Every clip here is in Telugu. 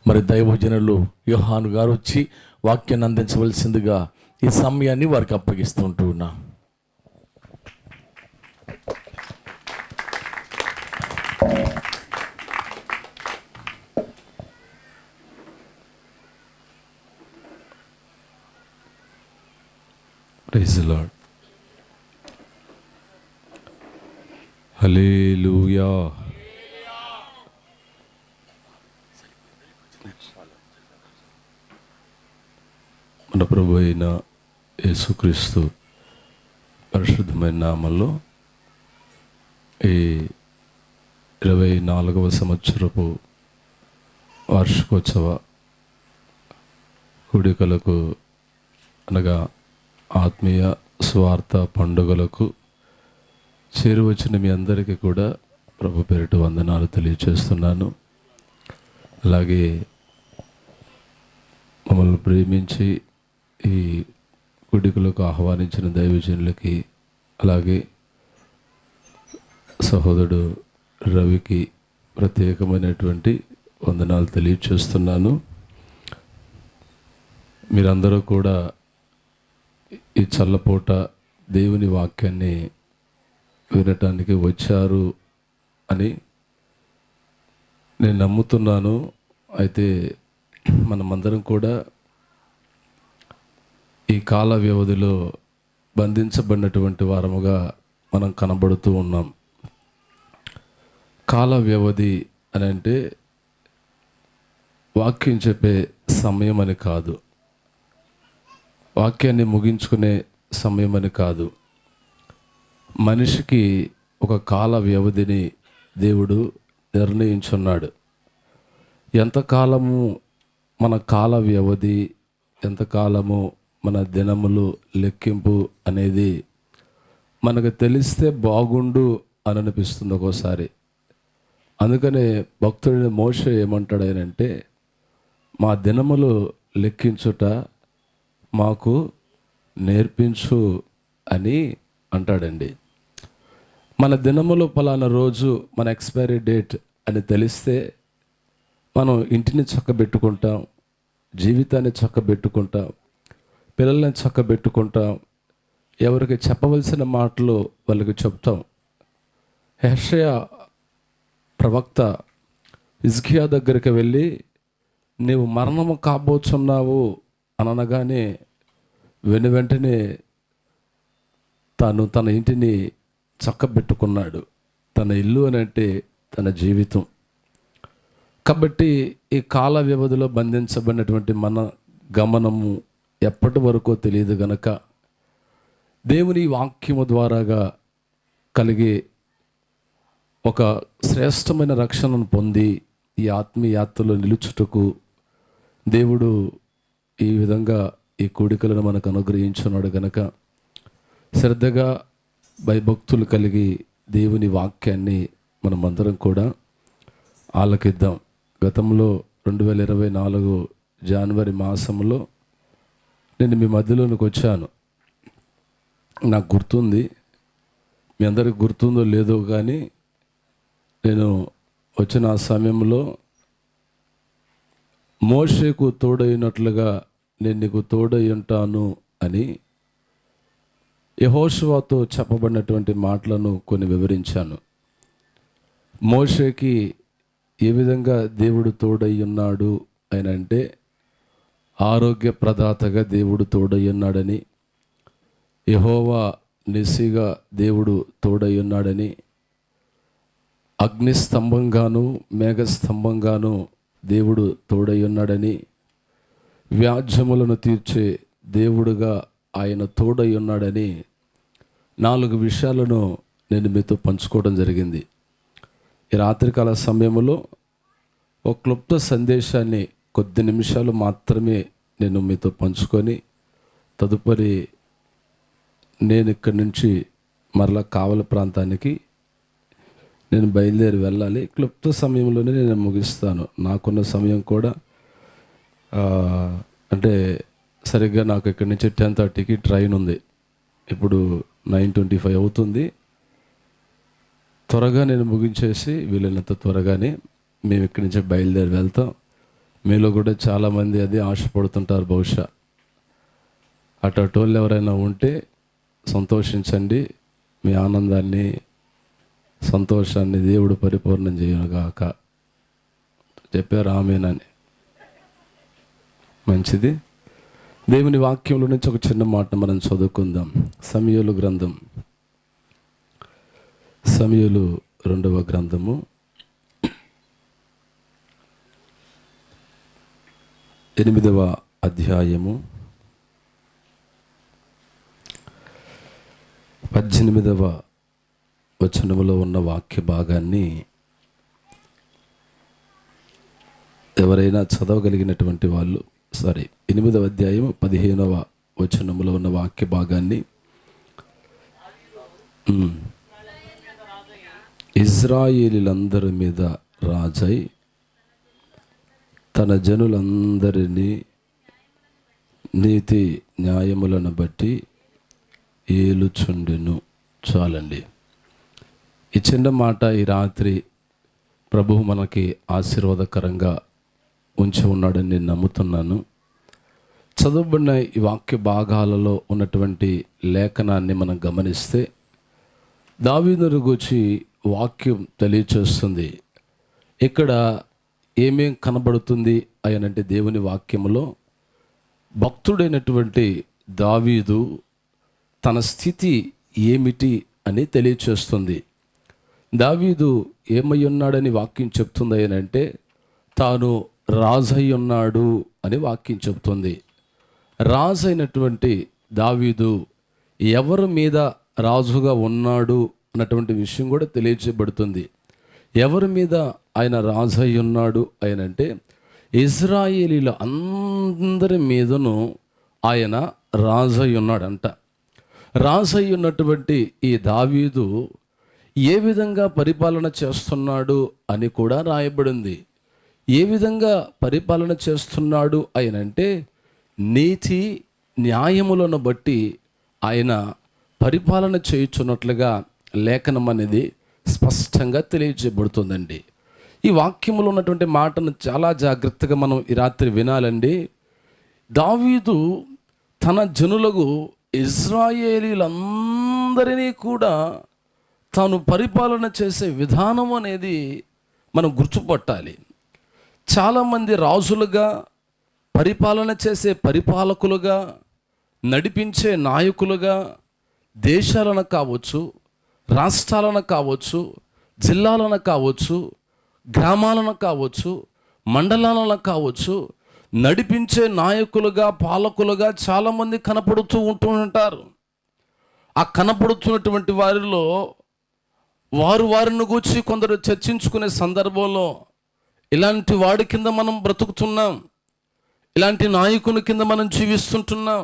మరి దైవజనులు యోహాను గారు వచ్చి వాక్యాన్ని అందించవలసిందిగా ఈ సమయాన్ని వారికి అప్పగిస్తుంటూ ఉన్నా. Praise the Lord. హల్లెలూయా. మన ప్రభు అయిన యేసుక్రీస్తు పరిశుద్ధమైన నామంలో ఈ 24వ సంవత్సరపు వార్షికోత్సవ కూడికలకు అనగా ఆత్మీయ స్వార్థ పండుగలకు చేరువచ్చిన మీ అందరికీ కూడా ప్రభు పేరిట వందనాలు తెలియచేస్తున్నాను. అలాగే మమ్మల్ని ప్రేమించి ఈ కూడికలకు ఆహ్వానించిన దైవజనులకి, అలాగే సహోదరుడు రవికి ప్రత్యేకమైనటువంటి వందనాలు తెలియచేస్తున్నాను. మీరందరూ కూడా ఈ చల్లపూట దేవుని వాక్యాన్ని వినటానికి వచ్చారు అని నేను నమ్ముతున్నాను. అయితే మనమందరం కూడా ఈ కాల వ్యవధిలో బంధించబడినటువంటి వారముగా మనం కనబడుతూ ఉన్నాం. కాల వ్యవధి అని అంటే వాక్యం చెప్పే సమయం అని కాదు, వాక్యాన్ని ముగించుకునే సమయం అని కాదు. మనిషికి ఒక కాల వ్యవధిని దేవుడు నిర్ణయించున్నాడు. ఎంతకాలము మన కాల వ్యవధి, ఎంతకాలము మన దినములు లెక్కింపు అనేది మనకు తెలిస్తే బాగుండు అని అనిపిస్తుంది ఒక్కోసారి. అందుకనే భక్తుడిని మోషే ఏమంటాడు ఆయనంటే, మా దినములు లెక్కించుట మాకు నేర్పించు అని అంటాడండి. మన దినములు పలానా రోజు మన ఎక్స్పైరీ డేట్ అని తెలిస్తే మనం ఇంటిని చక్కబెట్టుకుంటాం, జీవితాన్ని చక్కబెట్టుకుంటాం, పిల్లల్ని చక్కబెట్టుకుంటాం, ఎవరికి చెప్పవలసిన మాటలు వాళ్ళకి చెప్తాం. యెషయా ప్రవక్త హిజ్కియా దగ్గరికి వెళ్ళి నీవు మరణము కాబోచున్నావు అనగానే వెంటనే తాను తన ఇంటిని చక్కబెట్టుకున్నాడు. తన ఇల్లు అని అంటే తన జీవితం. కాబట్టి ఈ కాల వ్యవధిలో బంధించబడినటువంటి మన గమనము ఎప్పటి వరకో తెలియదు గనక దేవుని వాక్యము ద్వారాగా కలిగే ఒక శ్రేష్టమైన రక్షణను పొంది ఈ ఆత్మీయ యాత్రలో నిలుచుటకు దేవుడు ఈ విధంగా ఈ కూడికలను మనకు అనుగ్రహించున్నాడు గనక శ్రద్ధగా భయభక్తులు కలిగి దేవుని వాక్యాన్ని మనమందరం కూడా ఆలకిద్దాం. గతంలో 2024 జనవరి మాసంలో నేను మీ మధ్యలోనికి వచ్చాను. నాకు గుర్తుంది, మీ అందరికి గుర్తుందో లేదో కానీ నేను వచ్చిన ఆ సమయంలో మోషేకు తోడైనట్లుగా నేను నీకు తోడై ఉంటాను అని యెహోషువతో చెప్పబడినటువంటి మాటలను కొన్ని వివరించాను. మోషేకి ఏ విధంగా దేవుడు తోడై ఉన్నాడు అని అంటే, ఆరోగ్య ప్రదాతగా దేవుడు తోడై ఉన్నాడని, యెహోవా నిస్సిగా దేవుడు తోడై ఉన్నాడని, అగ్నిస్తంభంగాను మేఘస్తంభంగాను దేవుడు తోడై ఉన్నాడని, వ్యాజ్యములను తీర్చే దేవుడుగా ఆయన తోడై ఉన్నాడని 4 విషయాలను నేను మీతో పంచుకోవడం జరిగింది. ఈ రాత్రికాల సమయంలో ఒక క్లుప్త సందేశాన్ని కొద్ది నిమిషాలు మాత్రమే నేను మీతో పంచుకొని తదుపరి నేను ఇక్కడి నుంచి మరలా కావలి ప్రాంతానికి నేను బయలుదేరి వెళ్ళాలి. క్లుప్త సమయంలోనే నేను ముగిస్తాను. నాకున్న సమయం కూడా అంటే సరిగ్గా నాకు ఇక్కడి నుంచి 10:30కి ట్రైన్ ఉంది. ఇప్పుడు 9:25 అవుతుంది. త్వరగా నేను ముగించేసి వీలైనంత త్వరగానే మేము ఇక్కడి నుంచి బయలుదేరి వెళ్తాం. మీలో కూడా చాలామంది అది ఆశపడుతుంటారు. బహుశా అటోళ్ళు ఎవరైనా ఉంటే సంతోషించండి. మీ ఆనందాన్ని, సంతోషాన్ని దేవుడు పరిపూర్ణం చేయనుగాక. చెప్పారు ఆమేనని. మంచిది. దేవుని వాక్యంలో నుంచి ఒక చిన్న మాట మనం చదువుకుందాం. సమూయేలు గ్రంథం, సమూయేలు 2వ గ్రంథము 8వ అధ్యాయము 18వ వచనములో ఉన్న వాక్య భాగాన్ని ఎవరైనా చదవగలిగినటువంటి వాళ్ళు, 8వ అధ్యాయం 15వ వచనములో ఉన్న వాక్య భాగాన్ని, ఇశ్రాయేలీయులందరి మీద రాజై తన జనులందరినీ నీతి న్యాయములను బట్టి ఏలుచుండెను. చాలండి. ఈ చిన్న మాట ఈ రాత్రి ప్రభువు మనకి ఆశీర్వాదకరంగా ఉంచి ఉన్నాడని నేను నమ్ముతున్నాను. చదువుబడిన ఈ వాక్య భాగాలలో ఉన్నటువంటి లేఖనాన్ని మనం గమనిస్తే దావీదును గూర్చి వాక్యం తెలియచేస్తుంది. ఇక్కడ ఏమేం కనబడుతుంది అయనంటే, దేవుని వాక్యములో భక్తుడైనటువంటి దావీదు తన స్థితి ఏమిటి అని తెలియచేస్తుంది. దావీదు ఏమై ఉన్నాడని వాక్యం చెప్తుంది అనంటే, తాను రాజై ఉన్నాడు అని వాక్యం చెప్తుంది. రాజు అయినటువంటి దావీదు ఎవరి మీద రాజుగా ఉన్నాడు అన్నటువంటి విషయం కూడా తెలియచేయబడుతుంది. ఎవరి మీద ఆయన రాజు అయి ఉన్నాడు ఆయనంటే, ఇశ్రాయేలీల అందరి మీదను ఆయన రాజు అయి ఉన్నాడంట. రాజు అయి ఉన్నటువంటి ఈ దావీదు ఏ విధంగా పరిపాలన చేస్తున్నాడు అని కూడా రాయబడింది. ఏ విధంగా పరిపాలన చేస్తున్నాడు ఆయనంటే, నీతి న్యాయములను బట్టి ఆయన పరిపాలన చేయుచున్నట్లుగా లేఖనం అనేది స్పష్టంగా తెలియజేయబడుతుందండి. ఈ వాక్యములో ఉన్నటువంటి మాటను చాలా జాగ్రత్తగా మనం ఈ రాత్రి వినాలండి. దావీదు తన జనులకు, ఇశ్రాయేలీలందరినీ కూడా తాను పరిపాలన చేసే విధానం అనేది మనం గుర్తుపట్టాలి. చాలామంది రాజులుగా, పరిపాలన చేసే పరిపాలకులుగా, నడిపించే నాయకులుగా దేశాలను కావచ్చు, రాష్ట్రాలను కావచ్చు, జిల్లాలను కావచ్చు, గ్రామాలను కావచ్చు, మండలాలను కావచ్చు, నడిపించే నాయకులుగా, పాలకులుగా చాలామంది కనపడుతూ ఉంటారు. ఆ కనపడుతున్నటువంటి వారిలో వారిని గూర్చి కొందరు చర్చించుకునే సందర్భంలో, ఇలాంటి వాడి కింద మనం బ్రతుకుతున్నాం, ఇలాంటి నాయకుని కింద మనం జీవిస్తుంటున్నాం,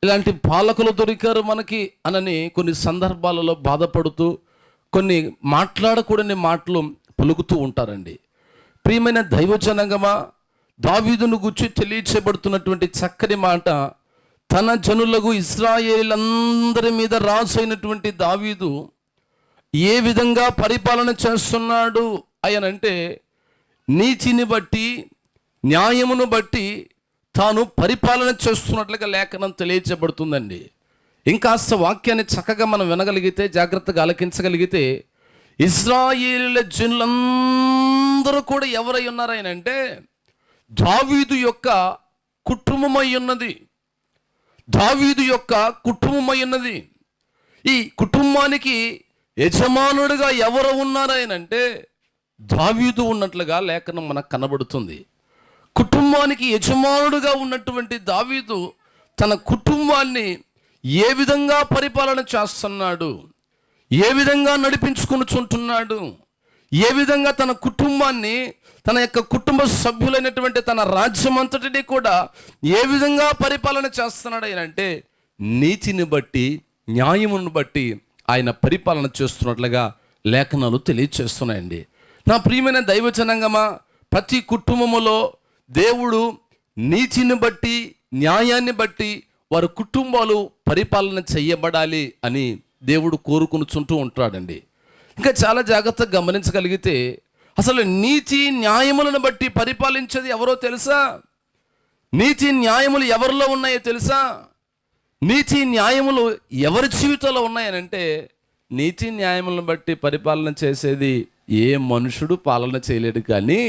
ఇలాంటి పాలకులు దొరికారు మనకి అనని కొన్ని సందర్భాలలో బాధపడుతూ కొన్ని మాట్లాడకూడని మాటలు పలుకుతూ ఉంటారండి. ప్రియమైన దైవజనంగమా, దావీదును గురించి తెలియచేయబడుతున్నటువంటి చక్కని మాట, తన జనులకు, ఇశ్రాయేలీలందరి మీద రాజు అయినటువంటి దావీదు ఏ విధంగా పరిపాలన చేస్తున్నాడు అయనంటే, నీతిని బట్టి, న్యాయమును బట్టి తాను పరిపాలన చేస్తున్నట్లుగా లేఖనం తెలియజేయబడుతుందండి. ఇంకాస్త వాక్యాన్ని చక్కగా మనం వినగలిగితే, జాగ్రత్తగా ఆలకించగలిగితే, ఇశ్రాయేలీయుల జనులందరూ కూడా ఎవరై ఉన్నారనంటే, దావీదు యొక్క కుటుంబమై ఉన్నది. దావీదు యొక్క కుటుంబమై ఉన్నది. ఈ కుటుంబానికి యజమానుడిగా ఎవరు ఉన్నారనంటే, దావీదు ఉన్నట్లుగా లేఖనం మనకు కనబడుతుంది. కుటుంబానికి యజమానుడుగా ఉన్నటువంటి దావీదు తన కుటుంబాన్ని ఏ విధంగా పరిపాలన చేస్తున్నాడు, ఏ విధంగా నడిపించుకొనుచుంటున్నాడు, ఏ విధంగా తన కుటుంబాన్ని, తన యొక్క కుటుంబ సభ్యులైనటువంటి తన రాజ్యం అంతటిని కూడా ఏ విధంగా పరిపాలన చేస్తున్నాడు అంటే, నీతిని బట్టి, న్యాయమును బట్టి ఆయన పరిపాలన చేస్తున్నట్లుగా లేఖనాలు తెలియచేస్తున్నాయండి. నా ప్రియమైన దైవజనంగమా, ప్రతి కుటుంబములో దేవుడు నీతిని బట్టి, న్యాయాన్ని బట్టి వారి కుటుంబాలు పరిపాలన చేయబడాలి అని దేవుడు కోరుకునుచుంటూ ఉంటాడండి. ఇంకా చాలా జాగ్రత్తగా గమనించగలిగితే, అసలు నీతి న్యాయములను బట్టి పరిపాలించేది ఎవరో తెలుసా? నీతి న్యాయములు ఎవరిలో ఉన్నాయో తెలుసా? నీతి న్యాయములు ఎవరి జీవితంలో ఉన్నాయనంటే, నీతి న్యాయములను బట్టి పరిపాలన చేసేది ఏ మనుషుడు పాలన చేయలేడు, కానీ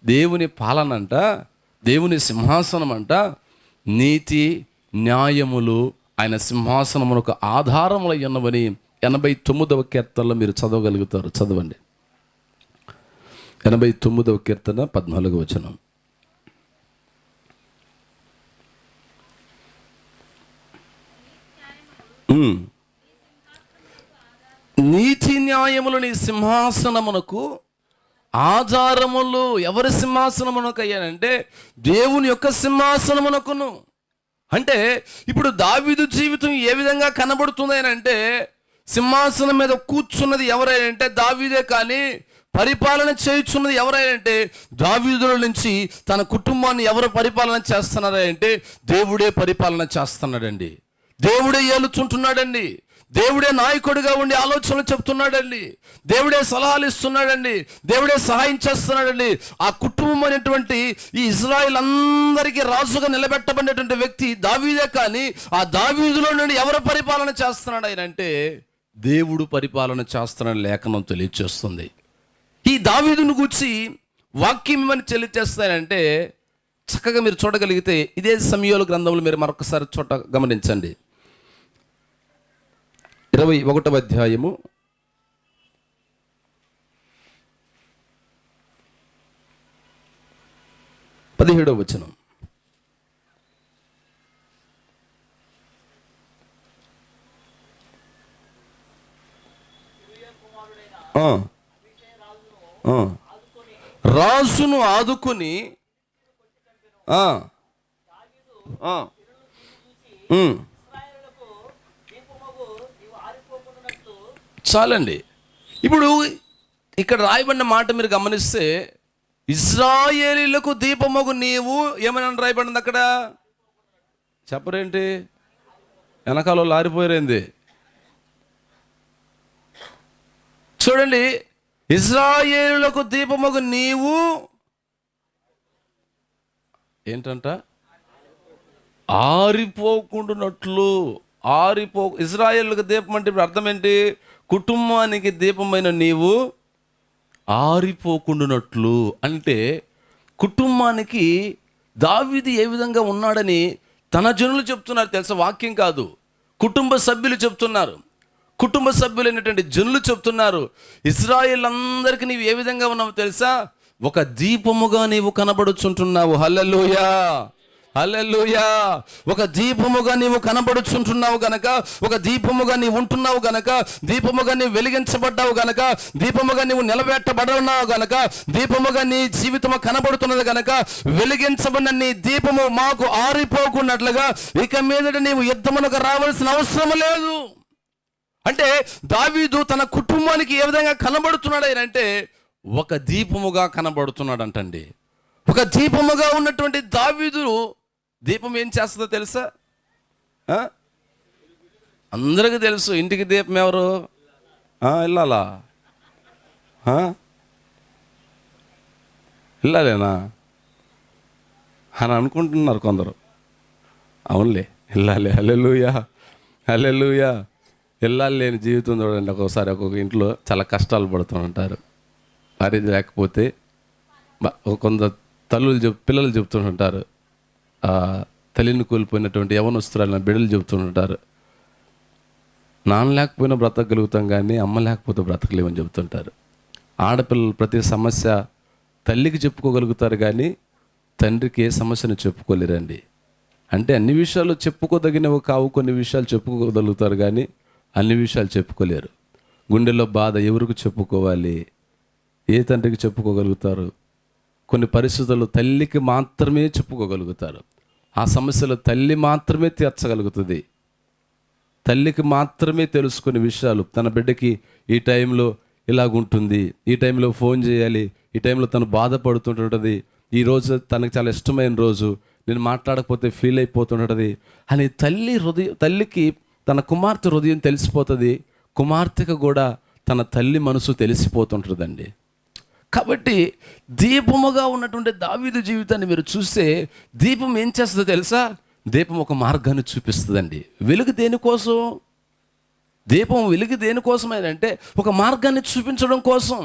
దేవుని పాలన అంట, దేవుని సింహాసనం అంట, నీతి న్యాయములు ఆయన సింహాసనమునకు ఆధారములై ఉన్నవని 89వ కీర్తనలో మీరు చదవగలుగుతారు. చదవండి. 89వ కీర్తన 14వ వచనం. నీతి న్యాయములు నీ సింహాసనమునకు ఆధారములు. ఎవరి సింహాసనమునకు అయ్యానంటే దేవుని యొక్క సింహాసనమునకును. అంటే ఇప్పుడు దావీదు జీవితం ఏ విధంగా కనబడుతుంది అని అంటే, సింహాసనం మీద కూర్చున్నది ఎవరైనంటే దావీదే, కానీ పరిపాలన చేయుచున్నది ఎవరైనంటే దావీదుల నుంచి తన కుటుంబాన్ని ఎవరు పరిపాలన చేస్తున్నారంటే దేవుడే పరిపాలన చేస్తున్నాడండి. దేవుడే ఏలుచుంటున్నాడండి. దేవుడే నాయకుడిగా ఉండి ఆలోచనలు చెప్తున్నాడండి. దేవుడే సలహాలు ఇస్తున్నాడండి. దేవుడే సహాయం చేస్తున్నాడండి. ఆ కుటుంబం అనేటువంటి ఈ ఇజ్రాయిల్ అందరికీ రాజుగా నిలబెట్టబడినటువంటి వ్యక్తి దావీదే, కానీ ఆ దావీదులో నుండి ఎవరు పరిపాలన చేస్తున్నాడు ఆయన అంటే దేవుడు పరిపాలన చేస్తున్నాడు లేఖనం తెలియచేస్తుంది. ఈ దావీదును గూర్చి వాక్యం ఏమని తెలియచేస్తానంటే, చక్కగా మీరు చూడగలిగితే ఇదే సమూయేలు గ్రంథంలో మీరు మరొకసారి గమనించండి. 21వ అధ్యాయము 17వ వచనం. రాజును ఆదుకుని చాలండి. ఇప్పుడు ఇక్కడ రాయబడిన మాట మీరు గమనిస్తే, ఇశ్రాయేలీయులకు దీపమగు నీవు ఏమని రాయబడింది అక్కడ? చెప్పరేంటి? వెనకాల లారిపోయారేంది? చూడండి, ఇశ్రాయేలులకు దీపమగు నీవు ఏంటంట? ఆరిపోకుండానట్లు. ఇశ్రాయేలులకు దీపం అంటే ఇప్పుడు అర్థం ఏంటి? కుటుంబానికి దీపమైన నీవు ఆరిపోకుండానట్లు. అంటే కుటుంబానికి దావీదు ఏ విధంగా ఉన్నాడని తన జనులు చెప్తున్నారు తెలుసా? వాక్యం కాదు, కుటుంబ సభ్యులు చెప్తున్నారు. కుటుంబ సభ్యులైనటువంటి జనులు చెప్తున్నారు, ఇశ్రాయేల్ అందరికీ నీవు ఏ విధంగా ఉన్నావు తెలుసా? ఒక దీపముగా నీవు కనబడుచుంటున్నావు. హల్లెలూయా, హల్లెలూయా. ఒక దీపముగా నీవు కనబడుచుంటున్నావు గనక, ఒక దీపముగా నీవు ఉంటున్నావు గనక, దీపముగా నీవు వెలిగించబడ్డావు గనక, దీపముగా నీవు నిలబెట్టబడున్నావు గనక, దీపముగా నీ జీవితము కనబడుతున్నది గనక, వెలిగించబడిన నీ దీపము మాకు ఆరిపోకున్నట్లుగా ఇక మీదట నీవు యుద్ధమునకు రావాల్సిన అవసరం లేదు. అంటే దావీదు తన కుటుంబానికి ఏ విధంగా కనబడుతున్నాడు అంటే ఒక దీపముగా కనబడుతున్నాడంటండి. ఒక దీపముగా ఉన్నటువంటి దావీదు దీపం ఏం చేస్తుందో తెలుసా? అందరికీ తెలుసు. ఇంటికి దీపం ఎవరు? వెళ్ళాలా? వెళ్ళాలేనా అని అనుకుంటున్నారు కొందరు. అవునులే, వెళ్ళాలి. హల్లెలూయా, హల్లెలూయా. వెళ్ళాలి లేని జీవితం చూడండి. ఒక్కొక్కసారి ఒక్కొక్క ఇంట్లో చాలా కష్టాలు పడుతూ ఉంటారు. మరి లేకపోతే కొందరు పిల్లలు చెప్తుంటారు, తల్లిని కోల్పోయినటువంటి యవనస్తురాలిన బిడ్డలు చెప్తుంటారు, నాన్న లేకపోయినా బ్రతకగలుగుతాం కానీ అమ్మ లేకపోతే బ్రతకలేమని చెప్తుంటారు. ఆడపిల్లలు ప్రతి సమస్య తల్లికి చెప్పుకోగలుగుతారు కానీ తండ్రికి ఏ సమస్యను చెప్పుకోలేరండి. అంటే అన్ని విషయాలు చెప్పుకోదగినవి కావు, కొన్ని విషయాలు చెప్పుకోగలుగుతారు కానీ అన్ని విషయాలు చెప్పుకోలేరు. గుండెలో బాధ ఎవరికి చెప్పుకోవాలి? ఏ తండ్రికి చెప్పుకోగలుగుతారు? కొన్ని పరిస్థితుల్లో తల్లికి మాత్రమే చెప్పుకోగలుగుతారు. ఆ సమస్యలు తల్లి మాత్రమే తీర్చగలుగుతుంది. తల్లికి మాత్రమే తెలుసుకునే విషయాలు. తన బిడ్డకి ఈ టైంలో ఇలాగుంటుంది, ఈ టైంలో ఫోన్ చేయాలి, ఈ టైంలో తను బాధపడుతుంటుంది, ఈరోజు తనకు చాలా ఇష్టమైన రోజు, నేను మాట్లాడకపోతే ఫీల్ అయిపోతుంటుంది అని తల్లికి తన కుమార్తె హృదయం తెలిసిపోతుంది. కుమార్తెకు కూడా తన తల్లి మనసు తెలిసిపోతుంటుందండి. కాబట్టి దీపముగా ఉన్నటువంటి దావీదు జీవితాన్ని మీరు చూస్తే దీపం ఏం చేస్తుందో తెలుసా? దీపం ఒక మార్గాన్ని చూపిస్తుందండి. వెలుగు దేనికోసం? దీపం వెలుగు దేనికోసమేనంటే ఒక మార్గాన్ని చూపించడం కోసం.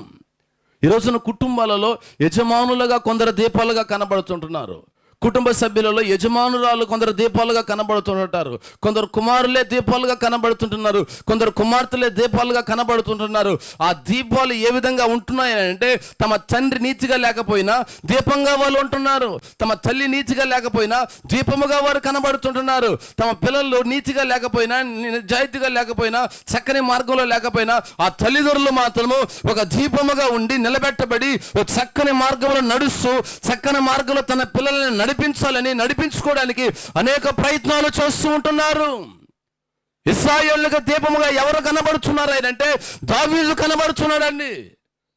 ఈరోజున కుటుంబాలలో యజమానులుగా కొందరు దీపాలుగా కనబడుతుంటున్నారు. కుటుంబ సభ్యులలో యజమానురాలు కొందరు దీపాలుగా కనబడుతుంటారు. కొందరు కుమారులే దీపాలుగా కనబడుతుంటున్నారు. కొందరు కుమార్తెలే దీపాలుగా కనబడుతుంటున్నారు. ఆ దీపాలు ఏ విధంగా ఉంటున్నాయంటే తమ తండ్రి నీతిగా లేకపోయినా దీపంగా వాళ్ళు ఉంటున్నారు. తమ తల్లి నీతిగా లేకపోయినా దీపముగా వారు కనబడుతుంటున్నారు. తమ పిల్లలు నీతిగా లేకపోయినా, నిజాయితీగా లేకపోయినా, చక్కని మార్గంలో లేకపోయినా ఆ తల్లిదండ్రులు మాత్రము ఒక దీపముగా ఉండి నిలబెట్టబడి ఒక చక్కని మార్గంలో నడుస్తూ చక్కని మార్గంలో తన పిల్లల్ని నడిపించుకోవడానికి అనేక ప్రయత్నాలు చేస్తూ ఉంటున్నారు. ఇశ్రాయేలుగా దీపముగా ఎవరు కనబడుతున్నారు అంటే దావీదు కనబడుతున్నాడండి.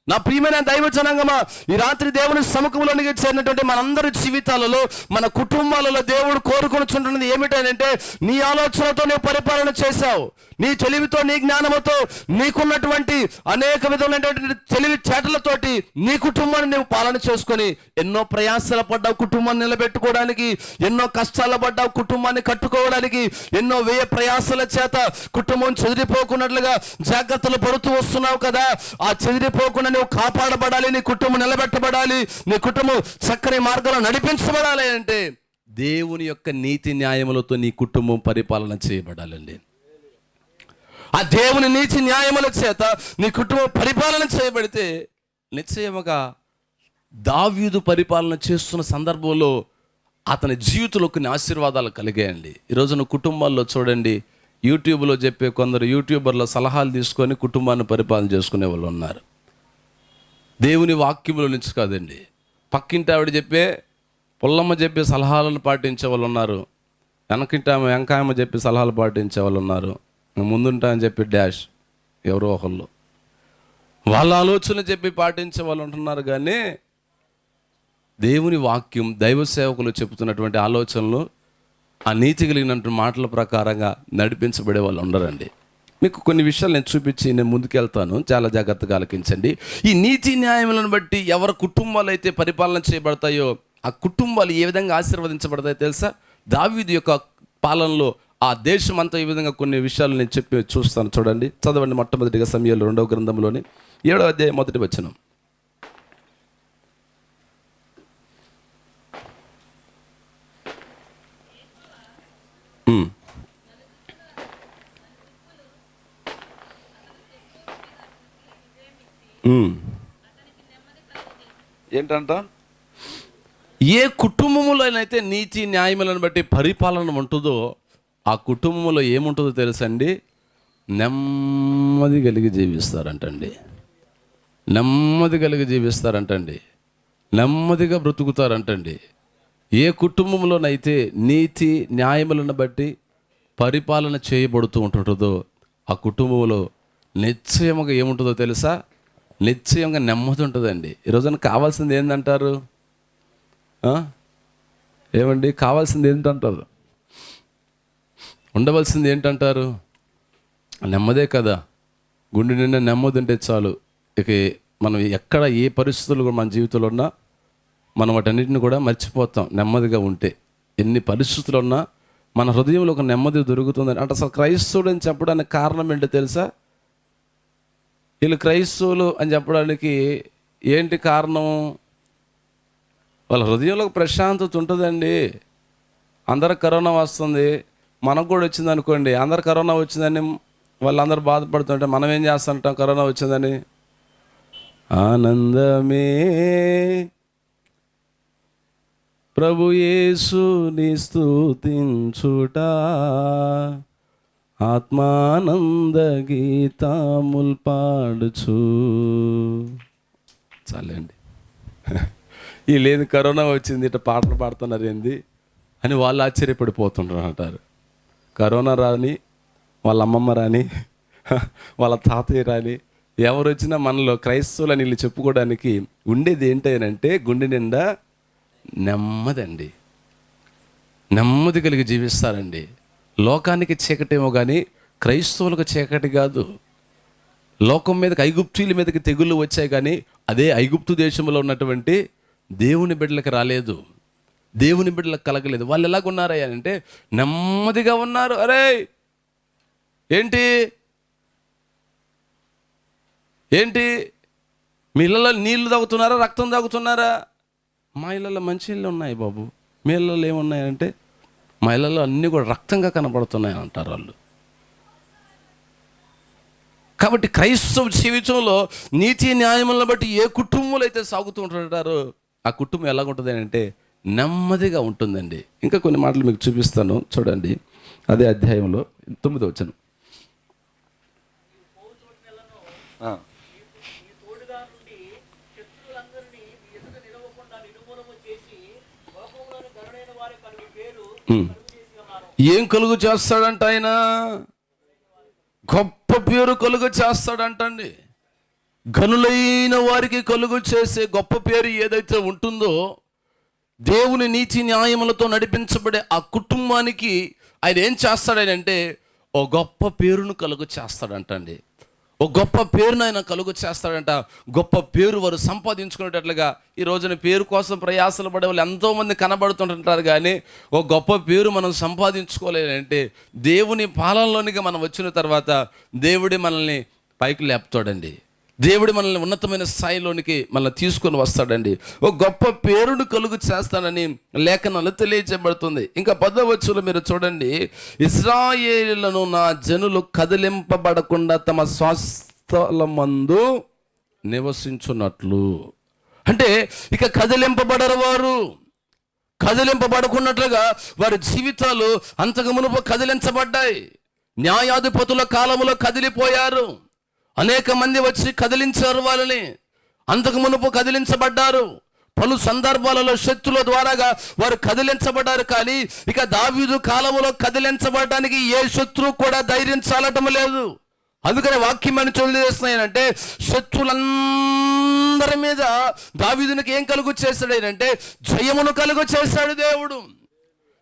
నా ప్రియమైన దైవ జనాంగమా, ఈ రాత్రి దేవుని సముఖంలోనికి చేరినటువంటి మనందరి జీవితాలలో, మన కుటుంబాలలో దేవుడు కోరుకొనిచుంటున్నది ఏమిటంటే నీ ఆలోచనతో నువ్వు పరిపాలన చేశావు. నీ తెలివితో, నీ జ్ఞానముతో, నీకున్నటువంటి అనేక విధమైనటువంటి తెలివి చేటలతోటి నీ కుటుంబాన్ని నువ్వు పాలన చేసుకొని ఎన్నో ప్రయాసాలు పడ్డావు కుటుంబాన్ని నిలబెట్టుకోవడానికి, ఎన్నో కష్టాలు పడ్డావు కుటుంబాన్ని కట్టుకోవడానికి, ఎన్నో వ్యయ ప్రయాసాల చేత కుటుంబం చెదిరిపోకున్నట్లుగా జాగ్రత్తలు పడుతూ వస్తున్నావు కదా. ఆ చెదిరిపోకుండా నువ్వు కాపాడబడాలి, నీ కుటుంబం నిలబెట్టబడాలి, నీ కుటుంబం చక్కని మార్గంలో నడిపించబడాలి అంటే దేవుని యొక్క నీతి న్యాయములతో నీ కుటుంబం పరిపాలన చేయబడాలండి. ఆ దేవుని నీతి న్యాయముల చేత నీ కుటుంబం పరిపాలన చేయబడితే నిశ్చయముగా దావీదు పరిపాలన చేస్తున్న సందర్భంలో అతని జీవితంలో కొన్ని ఆశీర్వాదాలు కలిగాయండి. ఈరోజున కుటుంబాల్లో చూడండి, యూట్యూబ్లో చెప్పే కొందరు యూట్యూబర్ల సలహాలు తీసుకొని కుటుంబాన్ని పరిపాలన చేసుకునే వాళ్ళు ఉన్నారు. దేవుని వాక్యముల నుంచి కాదండి, పక్కింటి ఆవిడ చెప్పే, పుల్లమ్మ చెప్పే సలహాలను పాటించే వాళ్ళు ఉన్నారు. వెనకాయమ్మ చెప్పే సలహాలు పాటించే వాళ్ళు ఉన్నారు. ముందుంటా అని చెప్పి డాష్ ఎవరో ఒకళ్ళు వాళ్ళ ఆలోచనలు చెప్పి పాటించే వాళ్ళు ఉంటున్నారు. కానీ దేవుని వాక్యం, దైవ సేవకులు చెబుతున్నటువంటి ఆలోచనలు, ఆ నీతి కలిగినటువంటి మాటల ప్రకారంగా నడిపించబడే వాళ్ళు ఉండరండి. మీకు కొన్ని విషయాలు నేను చూపించి నేను ముందుకెళ్తాను, చాలా జాగ్రత్తగా ఆలకించండి. ఈ నీతి న్యాయములను బట్టి ఎవరి కుటుంబాలు అయితే పరిపాలన చేయబడతాయో ఆ కుటుంబాలు ఏ విధంగా ఆశీర్వదించబడతాయో తెలుసా? దావీదు యొక్క పాలనలో ఆ దేశం అంతా ఈ విధంగా కొన్ని విషయాలు నేను చెప్పి చూస్తాను. చూడండి, చదవండి. మొట్టమొదటిగా సమూయేలు 2వ గ్రంథంలోని 7వ అధ్యాయం 1వ వచనం. ఏంటంట? ఏ కుటుంబములోనైతే నీతి న్యాయములను బట్టి పరిపాలన ఉంటుందో ఆ కుటుంబంలో ఏముంటుందో తెలుసండి? నెమ్మది కలిగి జీవిస్తారంటండి. నెమ్మదిగా బ్రతుకుతారంటండి. ఏ కుటుంబంలోనైతే నీతి న్యాయములను బట్టి పరిపాలన చేయబడుతూ ఉంటుంటుందో ఆ కుటుంబంలో నిశ్చయముగా ఏముంటుందో తెలుసా? నిశ్చయంగా నెమ్మది ఉంటుందండి. ఈరోజున కావాల్సింది ఏంటంటారు? ఏమండి, కావాల్సింది ఏంటంటారు? ఉండవలసింది ఏంటంటారు? నెమ్మదే కదా. గుండె నిండా నెమ్మది ఉంటే చాలు. ఇక మనం ఎక్కడ ఏ పరిస్థితులు కూడా మన జీవితంలో ఉన్నా మనం వాటన్నిటిని కూడా మర్చిపోతాం. నెమ్మదిగా ఉంటే ఎన్ని పరిస్థితులు ఉన్నా మన హృదయంలో ఒక నెమ్మది దొరుకుతుందని. అంటే అసలు క్రైస్తవుడు అని చెప్పడానికి కారణం ఏంటో తెలుసా? వీళ్ళు క్రైస్తవులు అని చెప్పడానికి ఏంటి కారణం? వాళ్ళ హృదయంలో ప్రశాంతత ఉంటుందండి. అందరికి కరోనా వస్తుంది, మనకు కూడా వచ్చింది అనుకోండి. అందరు కరోనా వచ్చిందని వాళ్ళందరూ బాధపడుతుంటే మనం ఏం చేస్తుంటాం? కరోనా వచ్చిందని ఆనందమే ప్రభు యేసుని స్తుతించుట, ఆత్మానంద గీతాముల్ పాడుచు. చాలండి. వీళ్ళేంది కరోనా వచ్చింది ఇట్లా పాటలు పాడుతున్నారు ఏంది అని వాళ్ళు ఆశ్చర్యపడిపోతుంటారు అంటారు. కరోనా రాని, వాళ్ళ అమ్మమ్మ రాని, వాళ్ళ తాతయ్య రాని, ఎవరు వచ్చినా మనలో క్రైస్తవులని వీళ్ళు చెప్పుకోవడానికి ఉండేది ఏంటంటే గుండె నిండా నెమ్మదండి. నెమ్మది కలిగి జీవిస్తారండి. లోకానికి చీకటేమో కానీ క్రైస్తవులకు చీకటి కాదు. లోకం మీదకి, ఐగుప్తీయుల మీదకి తెగుళ్ళు వచ్చాయి కానీ అదే ఐగుప్తు దేశంలో ఉన్నటువంటి దేవుని బిడ్డలకు రాలేదు, దేవుని బిడ్డలకు కలగలేదు. వాళ్ళు ఎలాగున్నారయ్యా అంటే నెమ్మదిగా ఉన్నారు. అరే ఏంటి ఏంటి మీ ఇళ్ళలో నీళ్లు తాగుతున్నారా, రక్తం తాగుతున్నారా? మా ఇళ్ళలో మంచి ఇళ్ళు ఉన్నాయి బాబు, మీ ఇళ్ళలో ఏమున్నాయంటే మా ఇళ్ళలో అన్నీ కూడా రక్తంగా కనబడుతున్నాయి అంటారు వాళ్ళు. కాబట్టి క్రైస్తవ జీవితంలో నీతి న్యాయములను బట్టి ఏ కుటుంబంలో అయితే సాగుతూ ఉంటుంటారో ఆ కుటుంబం ఎలాగుంటుంది అంటే నెమ్మదిగా ఉంటుందండి. ఇంకా కొన్ని మాటలు మీకు చూపిస్తాను, చూడండి. అదే అధ్యాయంలో 9వ వచనం. ఏం కలుగు చేస్తాడంట ఆయన? గొప్ప పేరు కలుగు చేస్తాడంటండి. గనులైన వారికి కలుగు చేసే గొప్ప పేరు ఏదైతే ఉంటుందో, దేవుని నీతి న్యాయములతో నడిపించబడే ఆ కుటుంబానికి ఆయన ఏం చేస్తాడనంటే ఓ గొప్ప పేరును కలుగు చేస్తాడంటండి. ఓ గొప్ప పేరును ఆయన కలుగు చేస్తాడంట. గొప్ప పేరు వారు సంపాదించుకునేటట్లుగా ఈ రోజున పేరు కోసం ప్రయాసలు పడే వాళ్ళు ఎంతోమంది కనబడుతుంటారు. కానీ ఓ గొప్ప పేరు మనం సంపాదించుకోలేదంటే దేవుని పాలనలోనికి మనం వచ్చిన తర్వాత దేవుడి మనల్ని పైకి లేపుతాడండి. దేవుడు మనల్ని ఉన్నతమైన స్థాయిలోనికి మనల్ని తీసుకొని వస్తాడండి. ఒక గొప్ప పేరును కలుగు చేస్తానని లేఖనాలు తెలియజేయబడుతుంది. ఇంకా 10వ వచనంలో మీరు చూడండి, ఇశ్రాయేలులను నా జనులు కదిలింపబడకుండా తమ స్వస్థలమందు నివసించున్నట్లు. అంటే ఇక కదిలింపబడరు వారు, కదిలింపబడుకున్నట్లుగా వారి జీవితాలు అంతకు మునుపు కదిలించబడ్డాయి. న్యాయాధిపతుల కాలంలో కదిలిపోయారు. అనేక మంది వచ్చి కదిలించారు వాళ్ళని, అంతకు మునుపు కదిలించబడ్డారు. పలు సందర్భాలలో శక్తుల ద్వారాగా వారు కదిలించబడ్డారు. కానీ ఇక దావీదు కాలంలో కదిలించబడడానికి ఏ శత్రువు కూడా ధైర్యం చాలటం లేదు. అందుకని వాక్యం అని తెలియజేస్తున్నాయంటే శత్రులందరి మీద దావీదునికి ఏం కలుగు చేశాడంటే జయమును కలుగు చేశాడు దేవుడు.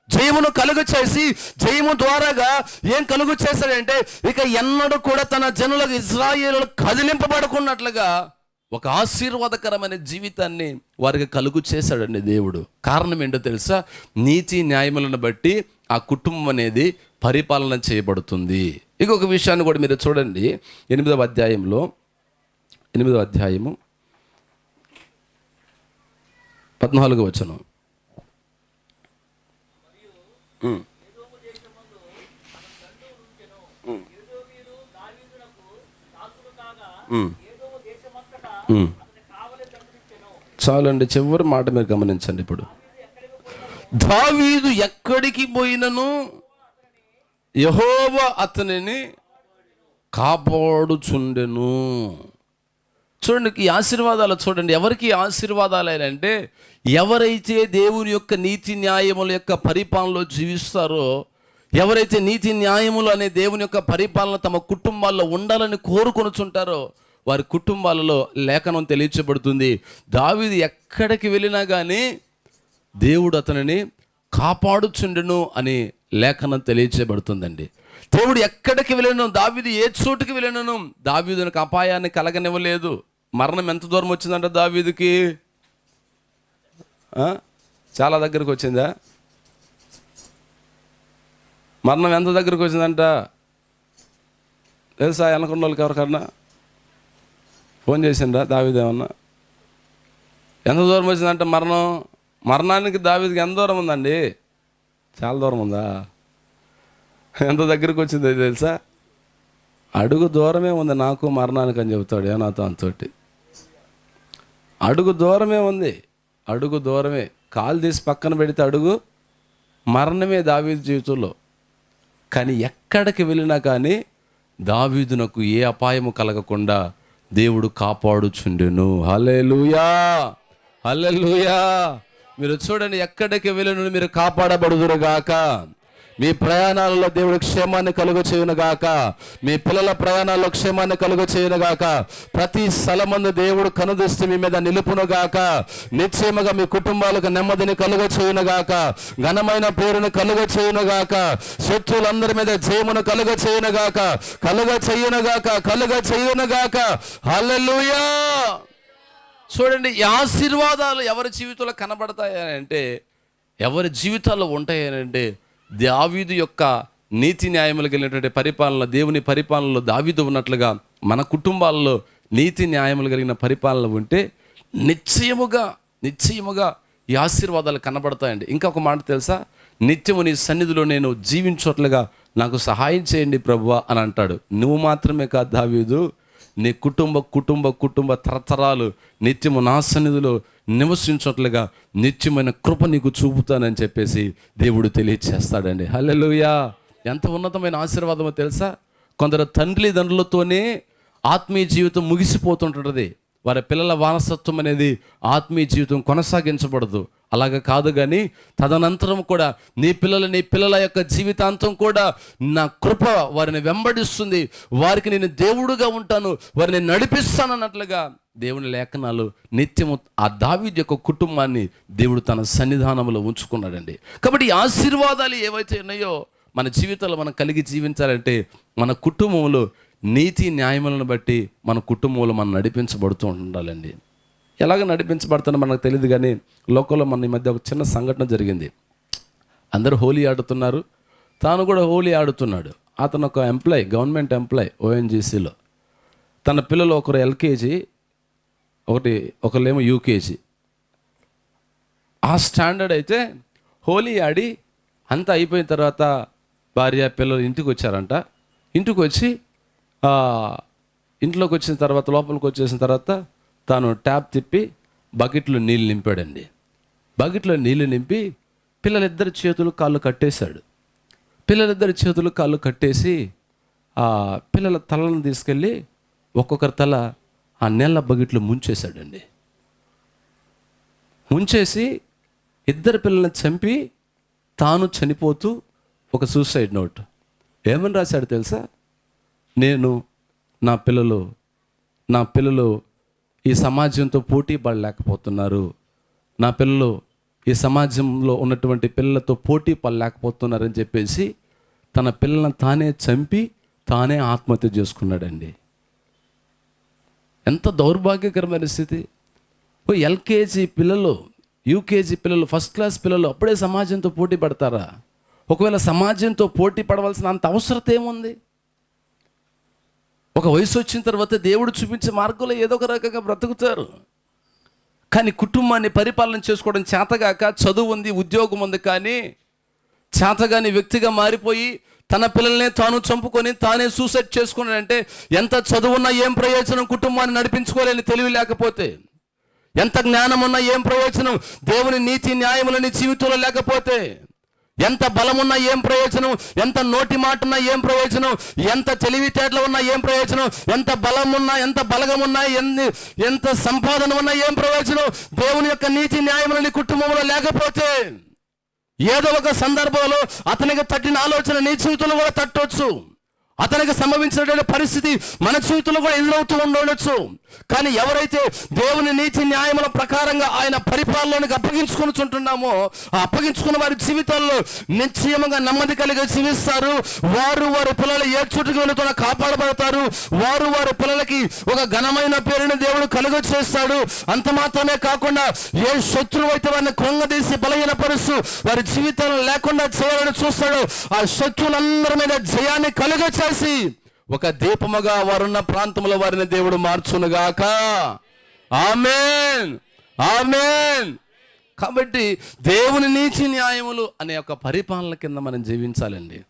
జయమును కలుగు చేసి జయము ద్వారాగా ఏం కలుగు చేశాడంటే ఇక ఎన్నడూ కూడా తన జనులకు ఇశ్రాయేలులు కదిలింపబడుకున్నట్లుగా ఒక ఆశీర్వాదకరమైన జీవితాన్ని వారికి కలుగు చేశాడండి దేవుడు. కారణం ఏంటో తెలుసా? నీతి న్యాయములను బట్టి ఆ కుటుంబం అనేది పరిపాలన చేయబడుతుంది. ఇంకొక విషయాన్ని కూడా మీరు చూడండి, 8వ అధ్యాయము 14వ వచనం. చాలండి, చివరి మాట మీరు గమనించండి. ఇప్పుడు దావీదు ఎక్కడికి పోయినను యెహోవా అతనిని కాపాడుచుండెను. చూడండి ఈ ఆశీర్వాదాలు చూడండి. ఎవరికి ఆశీర్వాదాలు అంటే ఎవరైతే దేవుని యొక్క నీతి న్యాయముల యొక్క పరిపాలనలో జీవిస్తారో, ఎవరైతే నీతి న్యాయములు అనే దేవుని యొక్క పరిపాలన తమ కుటుంబాల్లో ఉండాలని కోరుకొనుచుంటారో వారి కుటుంబాలలో లేఖనం తెలియచేయబడుతుంది. దావీదు ఎక్కడికి వెళ్ళినా కానీ దేవుడు అతనిని కాపాడుచుండెను అని లేఖనం తెలియచేయబడుతుందండి. దేవుడు ఎక్కడికి వెళ్ళను, దావీదు ఏ చోటుకి వెళ్ళను దావీదునికి అపాయాన్ని కలగనివ్వలేదు. మరణం ఎంత దూరం వచ్చిందంట దావీదుకి? చాలా దగ్గరకు వచ్చిందా? మరణం ఎంత దగ్గరకు వచ్చిందంట తెలుసా? అనుకున్న వాళ్ళకి ఎవరికన్నా ఫోన్ చేసిండ్రా దావీదు ఏమన్నా? ఎంత దూరం వచ్చిందంట మరణానికి దావీదుకి ఎంత దూరం ఉందండి? చాలా దూరం ఉందా? ఎంత దగ్గరకు వచ్చిందో తెలుసా? అడుగు దూరమే ఉంది నాకు మరణానికి అని చెబుతాడు నాతో అంతోటి. అడుగు దూరమే ఉంది, అడుగు దూరమే. కాలు తీసి పక్కన పెడితే అడుగు మరణమే దావీదు జీవితంలో. కానీ ఎక్కడికి వెళ్ళినా కానీ దావీదునకు ఏ అపాయము కలగకుండా దేవుడు కాపాడుచుండెను. హల్లెలూయా, హల్లెలూయా. మీరు చూడండి, ఎక్కడికి వెళ్ళను మీరు కాపాడబడుదురుగాక. మీ ప్రయాణాలలో దేవుడు క్షేమాన్ని కలుగ చేయునుగాక. మీ పిల్లల ప్రయాణాల్లో క్షేమాన్ని కలుగ చేయునుగాక. ప్రతి స్థలమందు దేవుడు కనుదృష్టి మీ మీద నిలుపునుగాక. నిశ్చయముగా మీ కుటుంబాలకు నెమ్మదిని కలుగ చేయునుగాక. ఘనమైన పేరును కలుగ చేయునుగాక. శత్రువులందరి మీద జయమును కలుగ చేయునుగాక. కలుగ చేయునుగాక, కలుగ చేయునుగాక. హల్లెలూయా. చూడండి, ఈ ఆశీర్వాదాలు ఎవరి జీవితంలో కనబడతాయని అంటే, ఎవరి జీవితాల్లో ఉంటాయని అంటే, దావీదు యొక్క నీతి న్యాయములు కలిగినటువంటి పరిపాలన, దేవుని పరిపాలనలో దావీదు ఉన్నట్లుగా మన కుటుంబాల్లో నీతి న్యాయములు కలిగిన పరిపాలన ఉంటే నిశ్చయముగా ఈ ఆశీర్వాదాలు కనబడతాయండి. ఇంకా ఒక మాట తెలుసా, నిత్యము నీ సన్నిధిలో నేను జీవించట్లుగా నాకు సహాయం చేయండి ప్రభువా అని అంటాడు. నువ్వు మాత్రమే కాదు దావీదు, నీ కుటుంబ తరతరాలు నిత్యము నా సన్నిధిలో నివసించట్లుగా నిత్యమైన కృప నీకు చూపుతానని చెప్పేసి దేవుడు తెలియచేస్తాడండి. హల్లెలూయా! ఎంత ఉన్నతమైన ఆశీర్వాదమో తెలుసా. కొందరు తండ్రులతోనే ఆత్మీయ జీవితం ముగిసిపోతుంటుంది. వారి పిల్లల వారసత్వం అనేది ఆత్మీయ జీవితం కొనసాగించబడదు. అలాగ కాదు, కానీ తదనంతరం కూడా నీ పిల్లల యొక్క జీవితాంతం కూడా నా కృప వారిని వెంబడిస్తుంది, వారికి నేను దేవుడుగా ఉంటాను, వారిని నడిపిస్తానన్నట్లుగా దేవుని లేఖనాలు నిత్యము ఆ దావీదు యొక్క కుటుంబాన్ని దేవుడు తన సన్నిధానంలో ఉంచుకున్నాడండి. కాబట్టి ఈ ఆశీర్వాదాలు ఏవైతే ఉన్నాయో మన జీవితంలో మనం కలిగి జీవించాలంటే మన కుటుంబంలో నీతి న్యాయములను బట్టి మన కుటుంబంలో మనం నడిపించబడుతూ ఉండాలండి. ఎలాగ నడిపించబడుతుందో మనకు తెలియదు, కానీ లోకంలో మన ఈ మధ్య ఒక చిన్న సంఘటన జరిగింది. అందరూ హోలీ ఆడుతున్నారు, తాను కూడా హోలీ ఆడుతున్నాడు. అతను ఒక గవర్నమెంట్ ఎంప్లాయ్ ఓఎన్జీసీలో. తన పిల్లలు ఒకరు ఎల్కేజీ, ఒకరేమో యూకేజీ. ఆ స్టాండర్డ్ అయితే హోలీ ఆడి అంతా అయిపోయిన తర్వాత భార్య పిల్లలు ఇంటికి వచ్చారంట. ఇంటికి వచ్చి ఇంట్లోకి వచ్చిన తర్వాత, లోపలికి వచ్చేసిన తర్వాత తాను ట్యాప్ తిప్పి బకెట్లో నీళ్ళు నింపాడండి. బకెట్లో నీళ్ళు నింపి పిల్లలిద్దరి చేతులు కాళ్ళు కట్టేశాడు. పిల్లలిద్దరి చేతులు కాళ్ళు కట్టేసి పిల్లల తలను తీసుకెళ్ళి ఒక్కొక్కరి తల ఆ నీళ్ళ బకెట్లో ముంచేశాడండి. ముంచేసి ఇద్దరు పిల్లల్ని చంపి తాను చనిపోతూ ఒక సూసైడ్ నోట్ ఏమని రాశాడు తెలుసా? నేను నా పిల్లలు ఈ సమాజంతో పోటీ పడలేకపోతున్నారు, నా పిల్లలు ఈ సమాజంలో ఉన్నటువంటి పిల్లలతో పోటీ పడలేకపోతున్నారని చెప్పేసి తన పిల్లలను తానే చంపి తానే ఆత్మహత్య చేసుకున్నాడండి. ఎంత దౌర్భాగ్యకరమైన స్థితి. ఎల్కేజీ పిల్లలు, యూకేజీ పిల్లలు, ఫస్ట్ క్లాస్ పిల్లలు అప్పుడే సమాజంతో పోటీ పడతారా? ఒకవేళ సమాజంతో పోటీ పడవలసిన అంత అవసరత ఏముంది? ఒక వయసు వచ్చిన తర్వాత దేవుడు చూపించే మార్గంలో ఏదో ఒక రకంగా బ్రతుకుతారు. కానీ కుటుంబాన్ని పరిపాలన చేసుకోవడం చేతగాక, చదువు ఉంది, ఉద్యోగం ఉంది, కానీ చేతగాని వ్యక్తిగా మారిపోయి తన పిల్లల్నే తాను చంపుకొని తానే సూసైడ్ చేసుకున్నాడంటే ఎంత చదువున్నా ఏం ప్రయోజనం? కుటుంబాన్ని నడిపించుకోలేని తెలివి లేకపోతే. ఎంత జ్ఞానం ఉన్నా ఏం ప్రయోజనం? దేవుని నీతి న్యాయములని జీవితంలో లేకపోతే. ఎంత బలమున్నా ఏం ప్రయోజనం? ఎంత నోటి మాట ఉన్నా ఏం ప్రయోజనం? ఎంత తెలివితేటలు ఉన్నా ఏం ప్రయోజనం? ఎంత బలం ఉన్నా, ఎంత బలగమున్నా, ఎంత సంపాదన ఉన్నా ఏం ప్రయోజనం? దేవుని యొక్క నీతి న్యాయములని కుటుంబంలో లేకపోతే ఏదో ఒక సందర్భంలో అతనికి తట్టిన ఆలోచన నీ జీవితంలో కూడా తట్టవచ్చు. అతనికి సంభవించినటువంటి పరిస్థితి మన జీవితంలో కూడా ఎదురవుతూ ఉండవచ్చు. కానీ ఎవరైతే దేవుని నీతి న్యాయముల ప్రకారంగా ఆయన పరిపాలనకి అప్పగించుకుంటున్నామో, ఆ అప్పగించుకున్న వారి జీవితాల్లో నిశ్చయముగా నెమ్మది కలిగి జీవిస్తారు. వారు వారి పిల్లలు ఏ చోటుకి వెళుతున్నా కాపాడబడతారు. వారు వారి పిల్లలకి ఒక ఘనమైన పేరుని దేవుడు కలుగ చేస్తాడు. అంత మాత్రమే కాకుండా ఏ శత్రువు అయితే వారిని కృంగదీసి బలహీనపరుస్తూ వారి జీవితాలను లేకుండా చేయాలని చూస్తాడు, ఆ శత్రువులందరి మీద జయాన్ని కలుగ చేసి ఒక దీపముగా వారున్న ప్రాంతంలో వారిని దేవుడు మార్చునుగాక. ఆమేన్, ఆమేన్. కాబట్టి దేవుని నీతి న్యాయములు అనే ఒక పరిపాలన కింద మనం జీవించాలండి.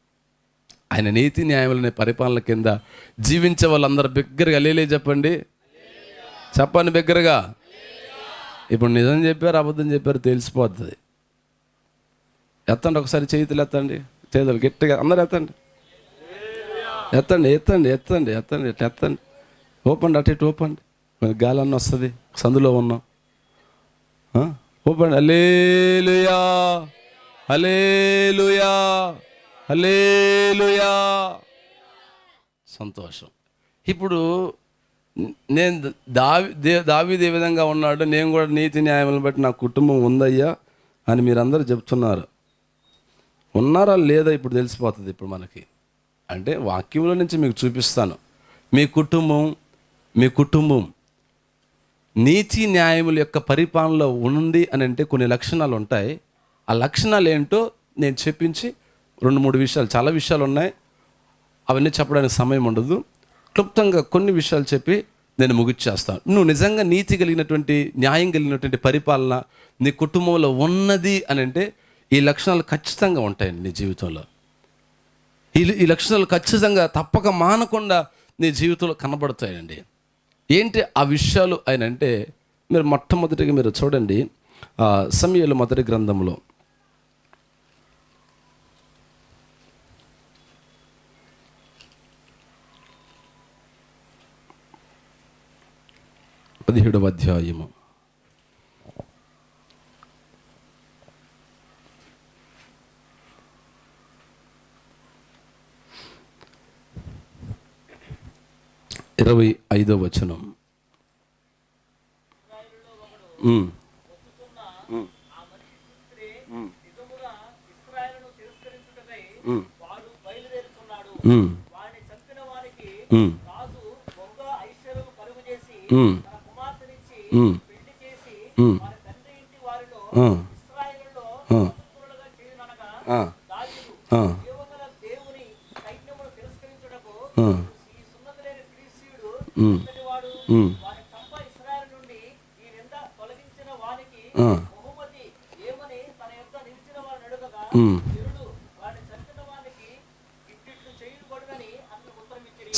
ఆయన నీతి న్యాయములు అనే పరిపాలన కింద జీవించే వాళ్ళందరూ బిగ్గరగా లేలే చెప్పండి, చెప్పండి బిగ్గరగా. ఇప్పుడు నిజం చెప్పారు అబద్ధం చెప్పారు తెలిసిపోతుంది. ఎత్తండి ఒకసారి చేతులు ఎత్తండి, చేతులు గట్టిగా అందరు ఎత్తండి, ఎత్తండి ఎత్తండి ఎత్తండి ఎత్తండి ఇట్లా ఎత్తండి. ఓపండి, అటు ఇటు ఓపండి, గాలి అన్న వస్తుంది. సందులో ఉన్నాం, ఓపండి. హల్లెలూయా, హల్లెలూయా, హల్లెలూయా. సంతోషం. ఇప్పుడు నేను దావీదు ఏ విధంగా ఉన్నాడు, నేను కూడా నీతి న్యాయములను బట్టి నా కుటుంబం ఉందయ్యా అని మీరందరూ చెప్తున్నారు. ఉన్నారా లేదా ఇప్పుడు తెలిసిపోతుంది. ఇప్పుడు మనకి అంటే వాక్యంలో నుంచి మీకు చూపిస్తాను. మీ కుటుంబం నీతి న్యాయముల యొక్క పరిపాలనలో ఉంది అని అంటే కొన్ని లక్షణాలు ఉంటాయి. ఆ లక్షణాలు ఏంటో నేను చెప్పించి 2-3 విషయాలు, చాలా విషయాలు ఉన్నాయి, అవన్నీ చెప్పడానికి సమయం ఉండదు. క్లుప్తంగా కొన్ని విషయాలు చెప్పి నేను ముగిచ్చేస్తాను. నువ్వు నిజంగా నీతి కలిగినటువంటి, న్యాయం కలిగినటువంటి పరిపాలన నీ కుటుంబంలో ఉన్నది అని అంటే ఈ లక్షణాలు ఖచ్చితంగా ఉంటాయండి నీ జీవితంలో. ఈ లక్షణాలు ఖచ్చితంగా తప్పక మానకుండా నీ జీవితంలో కనబడతాయండి. ఏంటి ఆ విషయాలు అని అంటే, మీరు మొట్టమొదటిగా మీరు చూడండి, సమూయేలు మొదటి గ్రంథంలో 17వ అధ్యాయము. ఇరవై 25వ వచనం.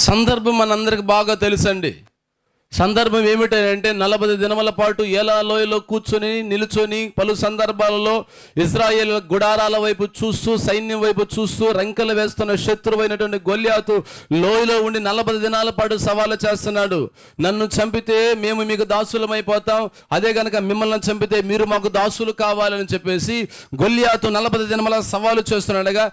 సందర్భం మనందరికి బాగా తెలుసండి. సందర్భం ఏమిటంటే 40 దినముల పాటు ఏలా లోయలో కూర్చొని నిలుచొని పలు సందర్భాలలో ఇశ్రాయేలు గుడారాల వైపు చూస్తూ, సైన్యం వైపు చూస్తూ, రంకెలు వేస్తున్న శత్రువైనటువంటి గొల్యాతు లోయలో ఉండి 40 దినాల పాటు సవాలు చేస్తున్నాడు. నన్ను చంపితే మేము మీకు దాసులమైపోతాం, అదే కనుక మిమ్మల్ని చంపితే మీరు మాకు దాసులు కావాలని చెప్పేసి గొల్యాతు 40 దినముల సవాలు చేస్తున్నాడుగా,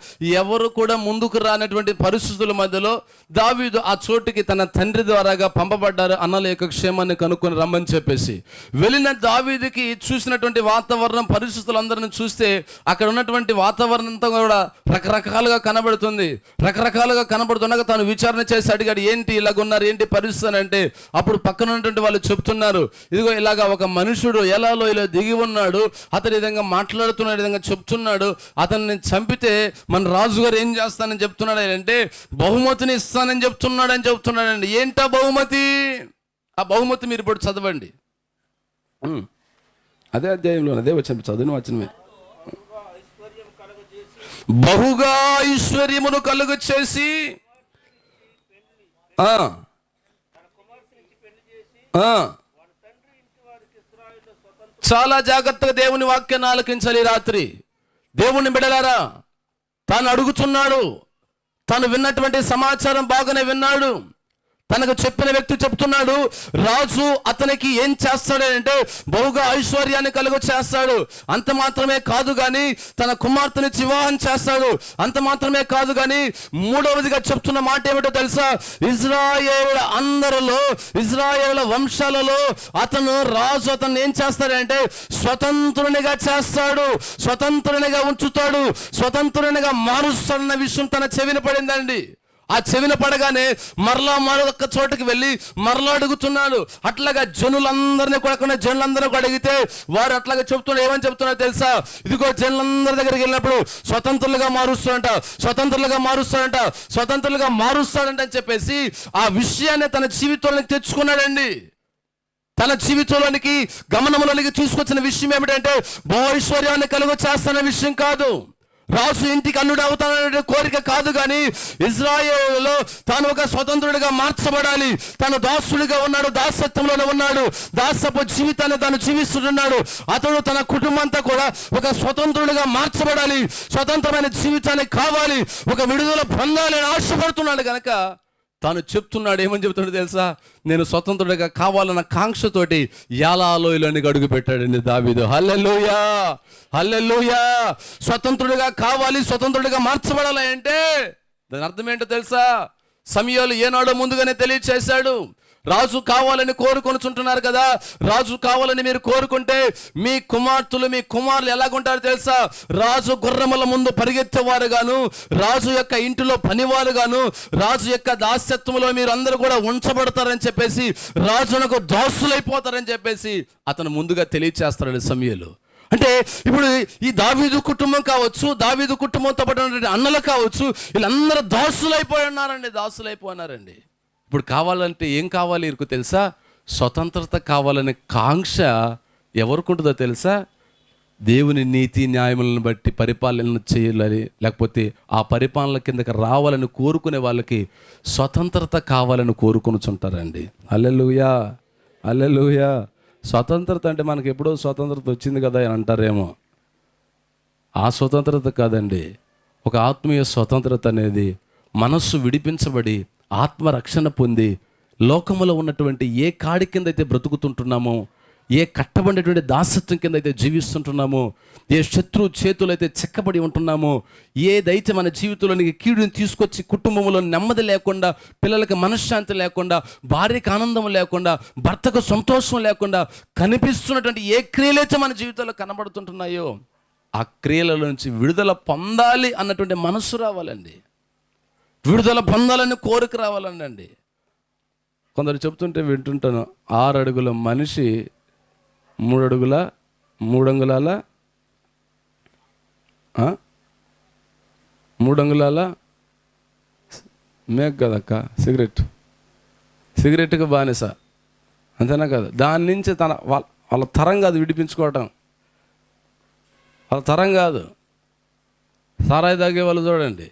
ఎవరు కూడా ముందుకు రానటువంటి పరిస్థితుల మధ్యలో దావీదు ఆ చోటుకి తన తండ్రి ద్వారాగా పంపబడ్డారు. అన్నల యొక్క క్షేమాన్ని కనుక్కొని రమ్మని చెప్పేసి వెళ్ళిన దావీదుకి చూసినటువంటి వాతావరణం, పరిస్థితులందరిని చూస్తే అక్కడ ఉన్నటువంటి వాతావరణం అంతా కూడా రకరకాలుగా కనబడుతుంది. రకరకాలుగా కనబడుతుండగా తాను విచారణ చేసి అడిగాడు, ఏంటి ఇలాగున్నారు, ఏంటి పరిస్థితి అంటే అప్పుడు పక్కన ఉన్నటువంటి వాళ్ళు చెప్తున్నారు, ఇదిగో ఇలాగా ఒక మనుషుడు ఎలాలో ఇలా దిగి ఉన్నాడు, అతని విధంగా మాట్లాడుతున్న విధంగా చెప్తున్నాడు, అతన్ని చంపితే మన రాజుగారు ఏం చేస్తానని చెప్తున్నాడు అంటే బహుమతిని ఇస్తానని చెప్తున్నాడండి. ఏంటా బహుమతి? ఆ బహుమతి మీరు ఇప్పుడు చదవండి, అదే అధ్యాయంలో అదే వచ్చిన చదివిన వచనమే. బహుగా ఐశ్వర్యమును కలుగు చేసి చాలా జాగ్రత్తగా దేవుని వాక్యాన్ని ఆలకించాలి. రాత్రి దేవుని బిడ్డలారా, తాను అడుగుతున్నాడు, తాను విన్నటువంటి సమాచారం బాగానే విన్నాడు, తనకు చెప్పిన వ్యక్తి చెప్తున్నాడు, రాజు అతనికి ఏం చేస్తాడంటే బహుగా ఐశ్వర్యాన్ని కలుగు చేస్తాడు. అంత మాత్రమే కాదు కానీ తన కుమార్తెని వివాహం చేస్తాడు. అంత మాత్రమే కాదు కానీ మూడవదిగా చెప్తున్న మాట ఏమిటో తెలుసా? ఇజ్రాయేలు అందరిలో, ఇజ్రాయేలు వంశాలలో అతను రాజు అతను ఏం చేస్తాడంటే స్వతంత్రునిగా చేస్తాడు, స్వతంత్రునిగా ఉంచుతాడు, స్వతంత్రునిగా మారుస్తాడన్న విషయం తన చెవిన పడిందండి. ఆ చెవిన పడగానే మరలా మరొక చోటుకి వెళ్ళి మరలా అడుగుతున్నాడు. అట్లాగా జనులందరినీ కూడా జనులందరూ అడిగితే వారు అట్లాగా చెప్తున్నారు. ఏమని చెప్తున్నారు తెలుసా? ఇదిగో జనులందరి దగ్గరికి వెళ్ళినప్పుడు స్వతంత్రులుగా మారుస్తాడంట అని చెప్పేసి ఆ విషయాన్ని తన జీవితంలోకి తెచ్చుకున్నాడండి. తన జీవితంలోనికి గమనంలోనికి తీసుకొచ్చిన విషయం ఏమిటంటే ఐశ్వర్యాన్ని కలుగు చేస్తున్న విషయం కాదు, రాజు ఇంటికి అల్లుడు అవుతాననే కోరిక కాదు, కానీ ఇజ్రాయేలులో తాను ఒక స్వతంత్రుడిగా మార్చబడాలి. తాను దాసుడిగా ఉన్నాడు, దాసత్వంలోనే ఉన్నాడు, దాసపు జీవితాన్ని తాను జీవిస్తున్నాడు. అతడు తన కుటుంబంతో కూడా ఒక స్వతంత్రుడిగా మార్చబడాలి, స్వతంత్రమైన జీవితాన్ని కావాలి, ఒక విడుదల పొందాలని ఆశపడుతున్నాడు. కనుక తాను చెప్తున్నాడు, ఏమని చెప్తున్నాడు తెలుసా? నేను స్వతంత్రుడిగా కావాలన్న కాంక్షతోటి యాలాలోయలోని అడుగు పెట్టాడండి దావీదు. హల్లెలూయా, హల్లెలూయా. స్వతంత్రుడిగా కావాలి, స్వతంత్రుడిగా మార్చబడాలి అంటే దాని అర్థం ఏంటో తెలుసా? సమూయేలు ఏనాడో ముందుగానే తెలియచేశాడు, రాజు కావాలని కోరుకొనుచుంటున్నారు కదా. రాజు కావాలని మీరు కోరుకుంటే మీ కుమార్తెలు మీ కుమారులు ఎలాగుంటారో తెలుసా? రాజు గుర్రముల ముందు పరిగెత్తేవారు గాను, రాజు యొక్క ఇంటిలో పనివారు గాను, రాజు యొక్క దాస్యత్వంలో మీరు అందరూ కూడా ఉంచబడతారని చెప్పేసి, రాజునకు దాసులైపోతారని చెప్పేసి అతను ముందుగా తెలియచేస్తాడు సమూయేలు. అంటే ఇప్పుడు ఈ దావీదు కుటుంబం కావచ్చు, దావీదు కుటుంబంతో పాటు అన్నలు కావచ్చు, వీళ్ళందరూ దాసులైపోయినారండి. ఇప్పుడు కావాలంటే ఏం కావాలి వీరికి తెలుసా? స్వతంత్రత కావాలనే కాంక్ష ఎవరికి ఉంటుందో తెలుసా? దేవుని నీతి న్యాయములను బట్టి పరిపాలన చేయాలని, లేకపోతే ఆ పరిపాలన కిందకి రావాలని కోరుకునే వాళ్ళకి స్వతంత్రత కావాలని కోరుకొనుచుంటారండి. హల్లెలూయా, హల్లెలూయా. స్వతంత్రత అంటే మనకి ఎప్పుడో స్వతంత్రత వచ్చింది కదా అని అంటారేమో. ఆ స్వతంత్రత కాదండి. ఒక ఆత్మీయ స్వతంత్రత అనేది మనస్సు విడిపించబడి ఆత్మరక్షణ పొంది లోకములో ఉన్నటువంటి ఏ కాడి కింద అయితే బ్రతుకుతుంటున్నామో, ఏ కట్టబడినటువంటి దాసత్వం కింద అయితే జీవిస్తుంటున్నామో, ఏ శత్రు చేతులు అయితే చెక్కబడి ఉంటున్నామో, ఏదైతే మన జీవితంలోనికి కీడుని తీసుకొచ్చి కుటుంబంలో నెమ్మది లేకుండా, పిల్లలకి మనశ్శాంతి లేకుండా, భార్యకి ఆనందం లేకుండా, భర్తకు సంతోషం లేకుండా కనిపిస్తున్నటువంటి ఏ క్రియలైతే మన జీవితంలో కనబడుతుంటున్నాయో ఆ క్రియల నుంచి విడుదల పొందాలి అన్నటువంటి మనస్సు రావాలండి. విడుదల పొందాలని కోరిక రావాలండి. కొందరు చెప్తుంటే వింటుంటాను, 6 అడుగుల మనిషి 3 అడుగుల 3 అంగుళాల 3 అంగుళాల మేక్ కదక్క సిగరెట్కి బానిస, అంతేనా కదా? దాని నుంచి వాళ్ళ తరం కాదు విడిపించుకోవటం, వాళ్ళ తరం కాదు. సారాయి తాగే వాళ్ళు చూడండి,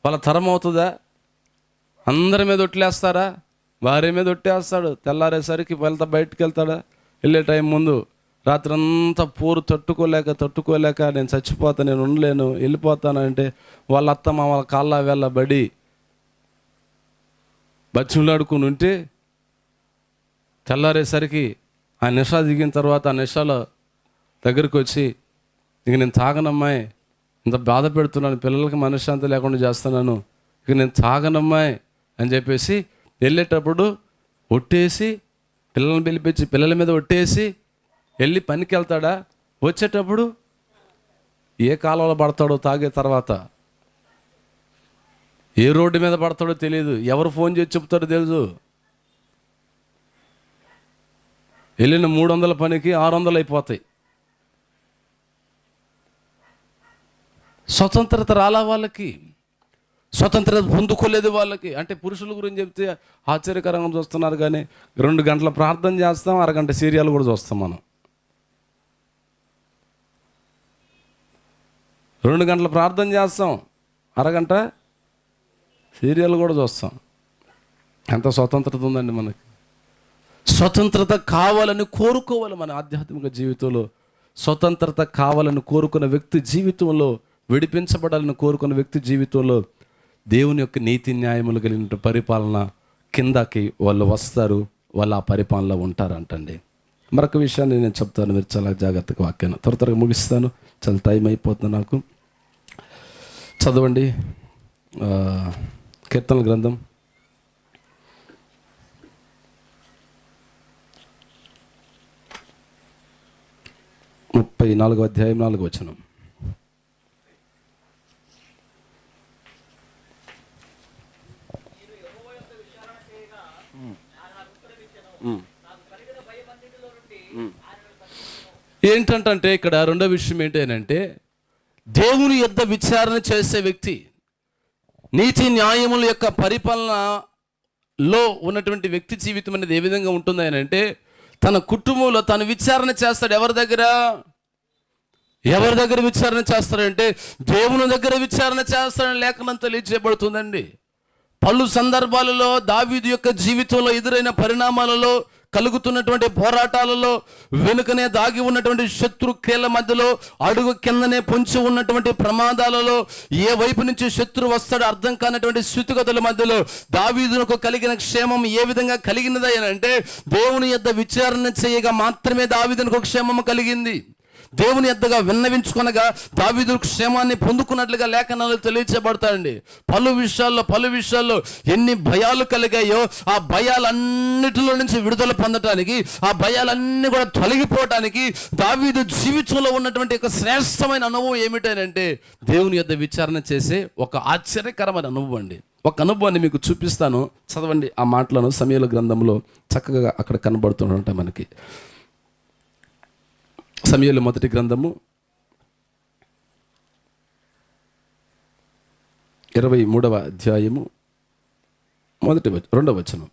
వాళ్ళ తరం అవుతుందా? అందరి మీద ఒట్లేస్తారా? భార్య మీద ఒట్టేస్తాడు, తెల్లారేసరికి బయటికి వెళ్తాడా? వెళ్ళే టైం ముందు రాత్రి అంతా పోరు తట్టుకోలేక నేను చచ్చిపోతా, నేను ఉండలేను, వెళ్ళిపోతానంటే వాళ్ళ అత్త మామల కాళ్ళ వెళ్ళబడి బచ్చులాడుకుని ఉంటే తెల్లారేసరికి ఆ నిషా దిగిన తర్వాత ఆ నిషాలో దగ్గరికి వచ్చి, ఇక నేను తాగనమ్మాయి, ఇంత బాధ పెడుతున్నాను, పిల్లలకి మనశ్శాంతి లేకుండా చేస్తున్నాను, ఇక నేను తాగనమ్మాయి అని చెప్పేసి వెళ్ళేటప్పుడు ఒట్టేసి పిల్లల్ని పిలిపించి పిల్లల మీద ఒట్టేసి వెళ్ళి పనికి వెళ్తాడా? వచ్చేటప్పుడు ఏ కాలంలో పడతాడో, తాగే తర్వాత ఏ రోడ్డు మీద పడతాడో తెలియదు, ఎవరు ఫోన్ చేసి చెప్తాడో తెలుసు. వెళ్ళిన 300 పనికి 600 అయిపోతాయి. స్వతంత్రత రాలా వాళ్ళకి, స్వతంత్రత పొందుకోలేదు వాళ్ళకి. అంటే పురుషుల గురించి చెప్తే ఆశ్చర్యకరంగా చూస్తున్నారు, కానీ 2 గంటల ప్రార్థన చేస్తాం, అరగంట సీరియల్ కూడా చూస్తాం మనం. 2 గంటల ప్రార్థన చేస్తాం, అరగంట సీరియల్ కూడా చూస్తాం. ఎంత స్వతంత్రత ఉందండి మనకి. స్వతంత్రత కావాలని కోరుకోవాలి మన ఆధ్యాత్మిక జీవితంలో. స్వతంత్రత కావాలని కోరుకున్న వ్యక్తి జీవితంలో, విడిపించబడాలని కోరుకున్న వ్యక్తి జీవితంలో దేవుని యొక్క నీతి న్యాయములు కలిగిన పరిపాలన కిందకి వాళ్ళు వస్తారు, వాళ్ళు ఆ పరిపాలనలో ఉంటారంటండి. మరొక విషయాన్ని నేను చెప్తాను, మీరు చాలా జాగ్రత్తగా వాక్యాన్ని త్వరగా ముగిస్తాను, చాలా టైం అయిపోతుంది నాకు. చదవండి కీర్తనల గ్రంథం 34వ అధ్యాయం 4వ వచనం. ఏంటంటే ఇక్కడ రెండో విషయం ఏంటంటే, దేవుని యొద్ద విచారణ చేసే వ్యక్తి, నీతి న్యాయముల యొక్క పరిపాలనలో ఉన్నటువంటి వ్యక్తి జీవితం అనేది ఏ విధంగా ఉంటుంది అని అంటే, తన కుటుంబంలో తను విచారణ చేస్తాడు. ఎవరి దగ్గర విచారణ చేస్తాడంటే దేవుని దగ్గర విచారణ చేస్తాడని లేఖనం తెలియజేయబడుతుందండి. పలు సందర్భాలలో దావీదు యొక్క జీవితంలో ఎదురైన పరిణామాలలో, కలుగుతున్నటువంటి పోరాటాలలో, వెనుకనే దాగి ఉన్నటువంటి శత్రు క్రియల మధ్యలో, అడుగు కిందనే పొంచి ఉన్నటువంటి ప్రమాదాలలో, ఏ వైపు నుంచి శత్రు వస్తాడో అర్థం కానటువంటి స్థితిగతుల మధ్యలో దావీదునకు కలిగిన క్షేమం ఏ విధంగా కలిగినది అని అంటే, దేవుని యొద్ద విచారణ చేయగా మాత్రమే దావీదునకు క్షేమం కలిగింది. దేవుని యొద్దగా విన్నవించుకొనగా దావీదు క్షేమాన్ని పొందుకున్నట్లుగా లేఖనాలు తెలియచేయబడతాయండి. పలు విషయాల్లో ఎన్ని భయాలు కలిగాయో ఆ భయాలన్నిటిలో నుంచి విడుదల పొందటానికి, ఆ భయాలన్నీ కూడా తొలగిపోవటానికి దావీదు జీవితంలో ఉన్నటువంటి ఒక శ్రేష్టమైన అనుభవం ఏమిటంటే దేవుని యొద్ద విచారణ చేసే ఒక ఆశ్చర్యకరమైన అనుభవం అండి. ఒక అనుభవాన్ని మీకు చూపిస్తాను, చదవండి ఆ మాటలను. సమూయేలు గ్రంథంలో చక్కగా అక్కడ కనబడుతుంట మనకి. సమూయేలు మొదటి గ్రంథము 23వ అధ్యాయము 2వ వచనం.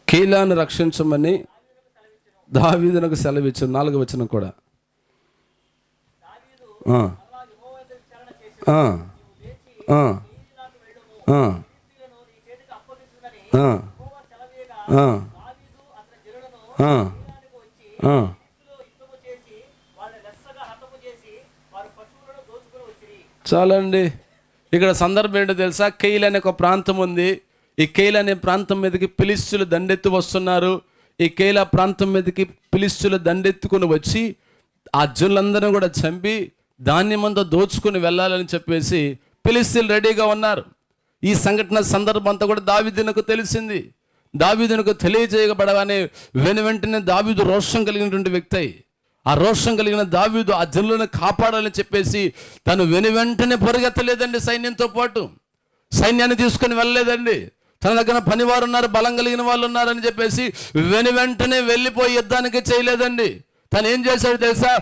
కీలాను రక్షించమని దావీదునకు సెలవిచ్చు. 4వ వచనం కూడా. చాలండి. ఇక్కడ సందర్భం ఏంటో తెలుసా? కెయిల్ అనే ఒక ప్రాంతం ఉంది. ఈ కెయిల్ అనే ప్రాంతం మీదకి ఫిలిష్తీయులు దండెత్తి వస్తున్నారు. ఈ కెయిలా ప్రాంతం మీదకి ఫిలిష్తీయులు దండెత్తుకుని వచ్చి ఆ జనులందరినీ కూడా చంపి ధాన్యమంతా దోచుకుని వెళ్ళాలని చెప్పేసి ఫిలిష్తీయులు రెడీగా ఉన్నారు. ఈ సందర్భం అంతా కూడా దావీదునకు తెలిసింది. దావీదునకు తెలియజేయబడగానే వెంటనే దావీదు రోషం కలిగినటువంటి వ్యక్తి. ఆ రోషం కలిగిన దావీదు ఆ జనులను కాపాడాలని చెప్పేసి తను వెంటనే పరిగెత్తలేదండి. సైన్యంతో పాటు సైన్యాన్ని తీసుకొని వెళ్ళలేదండి. తన దగ్గర పనివారు ఉన్నారు, బలం కలిగిన వాళ్ళు ఉన్నారని చెప్పేసి వెంటనే వెళ్ళిపోయి యుద్ధానికి చేయలేదండి. తను ఏం చేశాడు తెలుసా?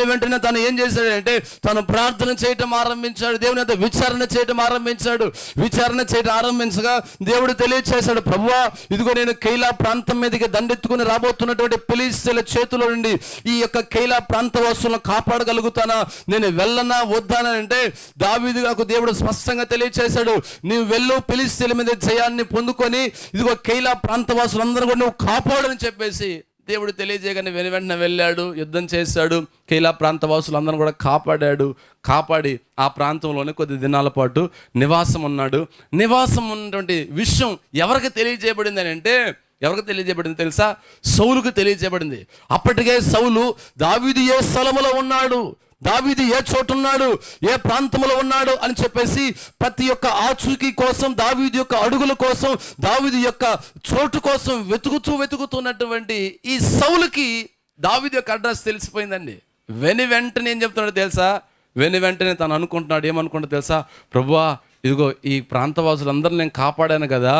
వెంటనే తను ఏం చేశాడంటే తను ప్రార్థన చేయటం ఆరంభించాడు. దేవుని యొక్క విచారణ చేయటం ఆరంభించాడు. విచారణ చేయటం ఆరంభించగా దేవుడు తెలియచేశాడు, ప్రభువా ఇదిగో నేను కెయిలా ప్రాంతం మీదకి దండెత్తుకుని రాబోతున్నటువంటి ఫిలిష్తీయుల చేతిలో నుండి ఈ యొక్క కెయిలా ప్రాంత వాసులను కాపాడగలుగుతానా, నేను వెళ్ళనా వద్దానా అంటే దావీదుకు దేవుడు స్పష్టంగా తెలియచేశాడు, నీవు వెళ్ళు, ఫిలిష్తీయుల మీద జయాన్ని పొందుకొని ఇదిగో కెయిలా ప్రాంత వాసులందరూ కూడా నువ్వు కాపాడని చెప్పేసి దేవుడు తెలియజేయగానే వెంటనే వెళ్ళాడు, యుద్ధం చేశాడు, కెయిలా ప్రాంత వాసులందరూ కూడా కాపాడి ఆ ప్రాంతంలోనే కొద్ది దినాల పాటు నివాసం ఉన్నాడు. నివాసం ఉన్నటువంటి విషయం ఎవరికి తెలియజేయబడింది అని అంటే, ఎవరికి తెలియజేయబడింది తెలుసా? సౌలుకు తెలియజేయబడింది. అప్పటికే సౌలు దావీదు ఏ స్థలములో ఉన్నాడు, దావీదు ఏ చోటు ఉన్నాడు, ఏ ప్రాంతంలో ఉన్నాడు అని చెప్పేసి ప్రతి ఒక్క ఆచూకీ కోసం, దావీదు యొక్క అడుగుల కోసం, దావీదు యొక్క చోటు కోసం వెతుకుతున్నటువంటి ఈ సౌలుకి దావీదు యొక్క అడ్రస్ తెలిసిపోయిందండి. వెంటనే ఏం చెప్తున్నాడు తెలుసా? వెంటనే తను అనుకుంటున్నాడు, ఏమనుకుంటాడు తెలుసా? ప్రభువా ఇదిగో ఈ ప్రాంతవాసులందరూ నేను కాపాడాను కదా,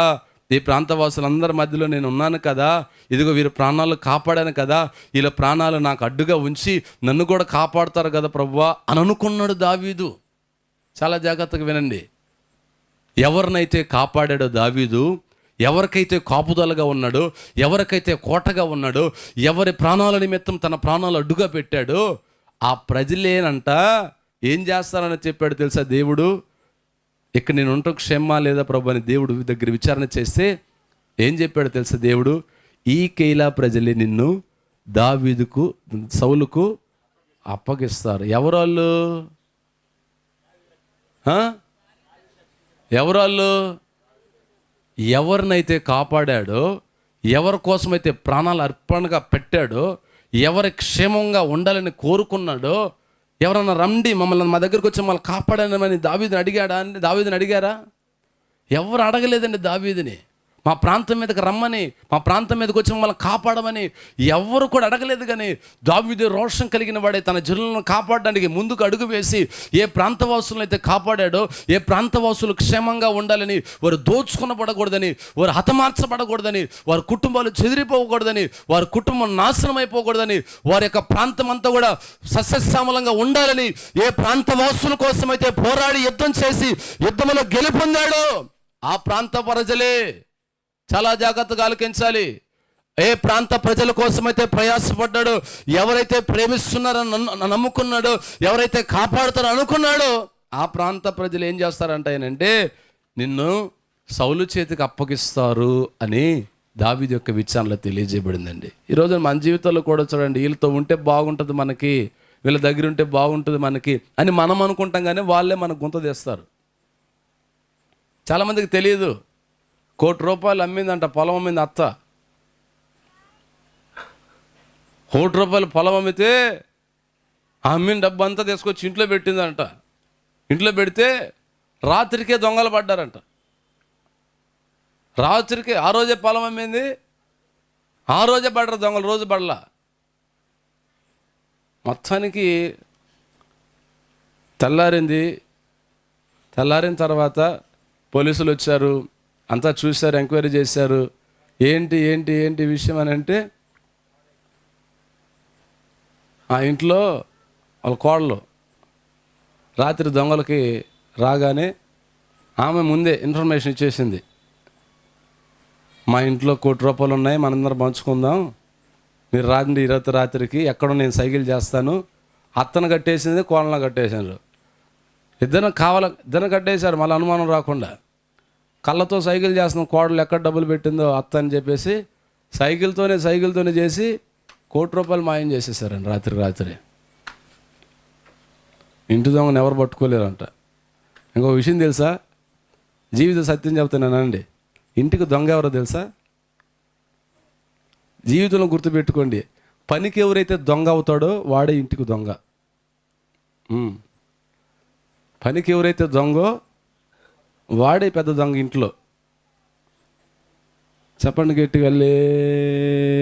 ఈ ప్రాంతవాసులందరి మధ్యలో నేను ఉన్నాను కదా, ఇదిగో వీరి ప్రాణాలు కాపాడాను కదా, వీళ్ళ ప్రాణాలు నాకు అడ్డుగా ఉంచి నన్ను కూడా కాపాడుతారు కదా ప్రభువా అని అనుకున్నాడు దావీదు. చాలా జాగ్రత్తగా వినండి. ఎవరినైతే కాపాడాడో దావీదు, ఎవరికైతే కాపుదలగా ఉన్నాడో, ఎవరికైతే కోటగా ఉన్నాడో, ఎవరి ప్రాణాల నిమిత్తం తన ప్రాణాలు అడ్డుగా పెట్టాడో ఆ ప్రజలేనంట ఏం చేస్తారని చెప్పాడు తెలుసా దేవుడు? ఇక్కడ నేను ఉంటా క్షేమా లేదా ప్రభు అని దేవుడు దగ్గర విచారణ చేస్తే ఏం చెప్పాడు తెలుసా దేవుడు? ఈ కెయిలా ప్రజలే నిన్ను దావీదుకు, సౌలుకు అప్పగిస్తారు. ఎవరాళ్ళు? ఎవరాళ్ళు? ఎవరినైతే కాపాడాడో, ఎవరి కోసమైతే ప్రాణాలు అర్పణగా పెట్టాడో, ఎవరి క్షేమంగా ఉండాలని కోరుకున్నాడో, ఎవరన్నా రండి మమ్మల్ని మా దగ్గరకు వచ్చి మమ్మల్ని కాపాడనమని దావీదుని అడిగారా? ఎవరు అడగలేదండి దావీదుని. మా ప్రాంతం మీదకి రమ్మని, మా ప్రాంతం మీదకి వచ్చి మమ్మల్ని కాపాడమని ఎవరు కూడా అడగలేదు. కానీ దావీదు రోషం కలిగిన వాడే తన జనులను కాపాడడానికి ముందుకు అడుగు వేసి ఏ ప్రాంతవాసులను అయితే కాపాడాడో, ఏ ప్రాంతవాసులు క్షేమంగా ఉండాలని, వారు దోచుకునబడకూడదని, వారు హతమార్చబడకూడదని, వారి కుటుంబాలు చెదిరిపోకూడదని, వారి కుటుంబం నాశనం అయిపోకూడదని, వారి యొక్క ప్రాంతం అంతా కూడా సస్యశ్యామలంగా ఉండాలని ఏ ప్రాంతవాసుల కోసం అయితే పోరాడి యుద్ధం చేసి యుద్ధంలో గెలుపొందాడో ఆ ప్రాంత ప్రజలే. చాలా జాగ్రత్తగా ఆలకించాలి. ఏ ప్రాంత ప్రజల కోసమైతే ప్రయాసపడ్డాడో, ఎవరైతే ప్రేమిస్తున్నారని నమ్ముకున్నాడో, ఎవరైతే కాపాడుతారో అనుకున్నాడో ఆ ప్రాంత ప్రజలు ఏం చేస్తారంటే నిన్ను సౌలు చేతికి అప్పగిస్తారు అని దావీదు యొక్క విచారణలో తెలియజేయబడిందండి. ఈరోజు మన జీవితంలో కూడా చూడండి, వీళ్ళతో ఉంటే బాగుంటుంది మనకి, వీళ్ళ దగ్గర ఉంటే బాగుంటుంది మనకి అని మనం అనుకుంటాం, కానీ వాళ్ళే మనకు గుంత తీస్తారు. చాలామందికి తెలియదు, ₹1,00,00,000 అమ్మిందంట, పొలం అమ్మింది అత్త. ₹1,00,00,000 పొలం అమ్మితే అమ్మిన డబ్బు అంతా తీసుకొచ్చి ఇంట్లో పెట్టిందంట. ఇంట్లో పెడితే రాత్రికే దొంగలు పడ్డారంట. రాత్రికి ఆ రోజే పొలం అమ్మింది, ఆ రోజే పడ్డారు దొంగలు, రోజు పడలా. మొత్తానికి తెల్లారిన తర్వాత పోలీసులు వచ్చారు, అంతా చూశారు, ఎంక్వైరీ చేశారు. ఏంటి విషయం అని అంటే, ఆ ఇంట్లో వాళ్ళ కోడలు రాత్రి దొంగలకి రాగానే ఆమె ముందే ఇన్ఫర్మేషన్ ఇచ్చేసింది, మా ఇంట్లో ₹1,00,00,000 ఉన్నాయి, మనందరం పంచుకుందాం, మీరు రాండి ఈరోజు రాత్రికి, ఎక్కడో నేను సైకిల్ చేస్తాను. అత్తను కట్టేసింది, కోడలను కట్టేశారు. ఇద్దరు కట్టేశారు, మళ్ళీ అనుమానం రాకుండా. కళ్ళతో సైకిల్ చేస్తున్న కోడలు ఎక్కడ డబ్బులు పెట్టిందో అత్త అని చెప్పేసి సైకిల్తోనే చేసి ₹1,00,00,000 మాయం చేసేసారండి రాత్రి. ఇంటి దొంగను ఎవరు పట్టుకోలేరంట. ఇంకో విషయం తెలుసా, జీవిత సత్యం చెప్తున్నానండి, ఇంటికి దొంగ ఎవరో తెలుసా? జీవితంలో గుర్తుపెట్టుకోండి, పనికి ఎవరైతే దొంగ అవుతాడో వాడే ఇంటికి దొంగ. పనికి ఎవరైతే దొంగో వాడే పెద్ద దొంగ ఇంట్లో. చెప్పండి గట్టిగా, హల్లెలూయా.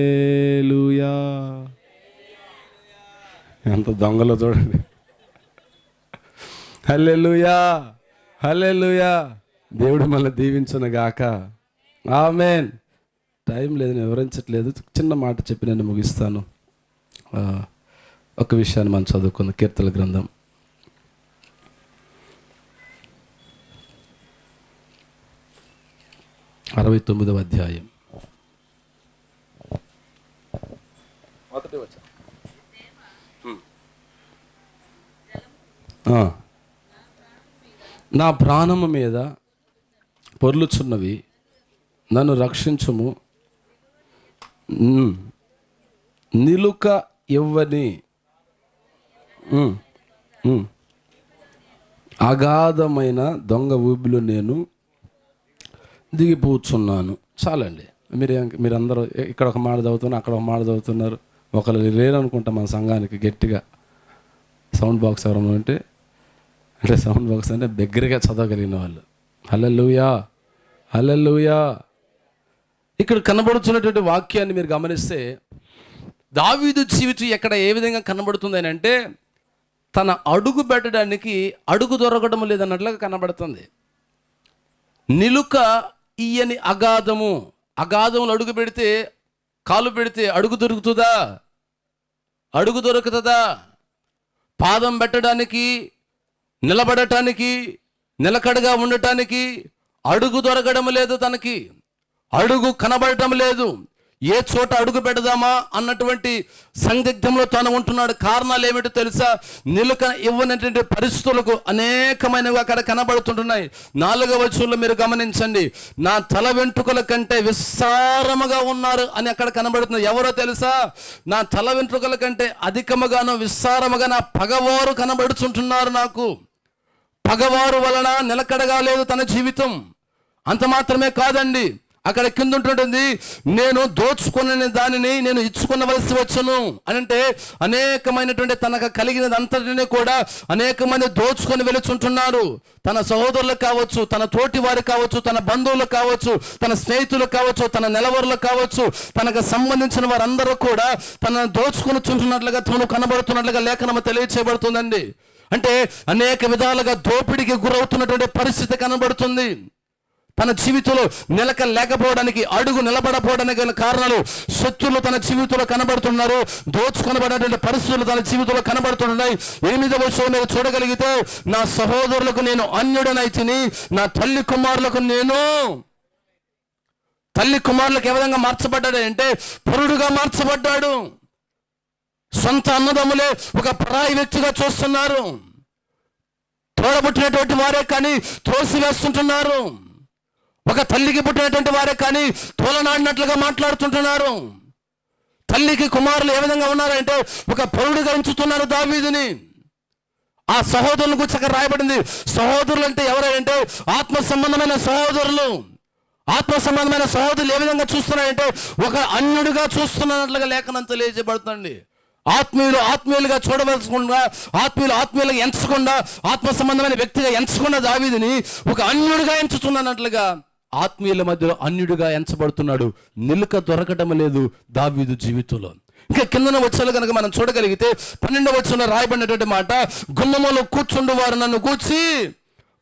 ఎంత దొంగలో చూడండి. హల్లెలూయా, హల్లెలూయా. దేవుడు మనల్ని దీవించును గాక. ఆమేన్. టైం లేదు, నేను వివరించట్లేదు, చిన్న మాట చెప్పి నేను ముగిస్తాను. ఒక విషయాన్ని మనం చదువుకుందాం. కీర్తనల గ్రంథం 69వ అధ్యాయం. మొదటి వచనం. నా ప్రాణము మీద పొర్లుచున్నవి, నన్ను రక్షించుము, నిలుక ఇవ్వని అగాధమైన దొంగ ఊబిలో నేను దిగిపోతున్నాను. చాలండి. మీరందరూ ఇక్కడ ఒక మాట చదువుతున్నారు, అక్కడ ఒక మాట చదువుతున్నారు. ఒకరు లేరనుకుంటా మన సంఘానికి గట్టిగా సౌండ్ బాక్స్ ఎవరన్నా అంటే సౌండ్ బాక్స్ అంటే దగ్గరగా చదవగలిగిన వాళ్ళు. హల్లెలూయా, హల్లెలూయా. ఇక్కడ కనబడుతున్నటువంటి వాక్యాన్ని మీరు గమనిస్తే, దావీదు జీవితం ఎక్కడ ఏ విధంగా కనబడుతుంది అని అంటే, తన అడుగు పెట్టడానికి అడుగు దొరకడం లేదన్నట్లుగా కనబడుతుంది. నిలుక ఇయ్యని అగాధములు అడుగు పెడితే, కాలు పెడితే అడుగు దొరుకుతుందా? అడుగు దొరుకుతుందా? పాదం పెట్టడానికి, నిలబడటానికి, నిలకడగా ఉండటానికి అడుగు దొరకడం లేదు. తనకి అడుగు కనబడటం లేదు. ఏ చోట అడుగు పెడదామా అన్నటువంటి సందిగ్ధంలో తాను ఉంటున్నాడు. కారణాలు ఏమిటో తెలుసా? నిలుక ఇవ్వనటువంటి పరిస్థితులకు అనేకమైనవి అక్కడ కనబడుతుంటున్నాయి. 4వ వచనంలో మీరు గమనించండి, నా తల వెంట్రుకల కంటే విస్తారముగా ఉన్నారు అని అక్కడ కనబడుతుంది. ఎవరో తెలుసా? నా తల వెంట్రుకల కంటే అధికముగాను విస్తారముగా నా పగవారు కనబడుతుంటున్నారు. నాకు పగవారు వలన నిలకడగా లేదు తన జీవితం. అంత మాత్రమే కాదండి, అక్కడ కింద ఉంటుంటుంది, నేను దోచుకున్న దానిని నేను ఇచ్చుకునవలసి వచ్చును అని. అంటే అనేకమైనటువంటి తనకు కలిగినది అంతటిని కూడా అనేక మంది దోచుకొని వెళుచుంటున్నారు. తన సహోదరులు కావచ్చు, తన తోటి వారు కావచ్చు, తన బంధువులు కావచ్చు, తన స్నేహితులు కావచ్చు, తన నెలవరులు కావచ్చు, తనకు సంబంధించిన వారందరూ కూడా తనను దోచుకొని చుంటున్నట్లుగా తను కనబడుతున్నట్లుగా లేఖనము తెలియచేయబడుతుందండి. అంటే అనేక విధాలుగా దోపిడికి గురవుతున్నటువంటి పరిస్థితి కనబడుతుంది. తన జీవితంలో నిలక లేకపోవడానికి, అడుగు నిలబడపోవడానికి గల కారణాలు శత్రులు తన జీవితంలో కనబడుతున్నారు. దోచుకొనబడినటువంటి పరిస్థితులు తన జీవితంలో కనబడుతున్నాయి. 8వ వచనం మీరు చూడగలిగితే, నా సహోదరులకు నేను అన్యుడనైతిని, నా తల్లి కుమారులకు నేను. తల్లి కుమారులకు ఏ విధంగా మార్చబడ్డాడు అంటే పురుడుగా మార్చబడ్డాడు. సొంత అన్నదమ్ములే ఒక పరాయి వ్యక్తిగా చూస్తున్నారు. తోడబుట్టినటువంటి వారే కానీ త్రోసివేస్తుంటున్నారు. ఒక తల్లికి పుట్టినటువంటి వారే కానీ తోలనాడినట్లుగా మాట్లాడుతుంటున్నారు. తల్లికి కుమారులు ఏ విధంగా ఉన్నారంటే ఒక పౌరుడిగా ఎంచుతున్నారు దావీదుని. ఆ సహోదరుల గురించి అక్కడ రాయబడింది. సహోదరులు అంటే ఎవరంటే ఆత్మ సంబంధమైన సహోదరులు. ఆత్మ సంబంధమైన సహోదరులు ఏ విధంగా చూస్తున్నారంటే ఒక అన్యుడిగా చూస్తున్నట్లుగా లేఖనం తెలియజేయబడుతుంది. ఆత్మీయులుగా చూడవలసకుండా, ఆత్మీయులుగా ఎంచకుండా, ఆత్మ సంబంధమైన వ్యక్తిగా ఎంచకుండా దావీదుని ఒక అన్యుడిగా ఎంచుతున్నట్లుగా ఆత్మీయుల మధ్యలో అన్యుడిగా ఎంచబడుతున్నాడు. నిలుక దొరకటం లేదు దావీదు జీవితంలో. ఇంకా కిందన వచ్చాలు కనుక మనం చూడగలిగితే 12వ వచనంలో రాయబడినటువంటి మాట, గుమ్మములో కూర్చుండు వారు నన్ను కూర్చి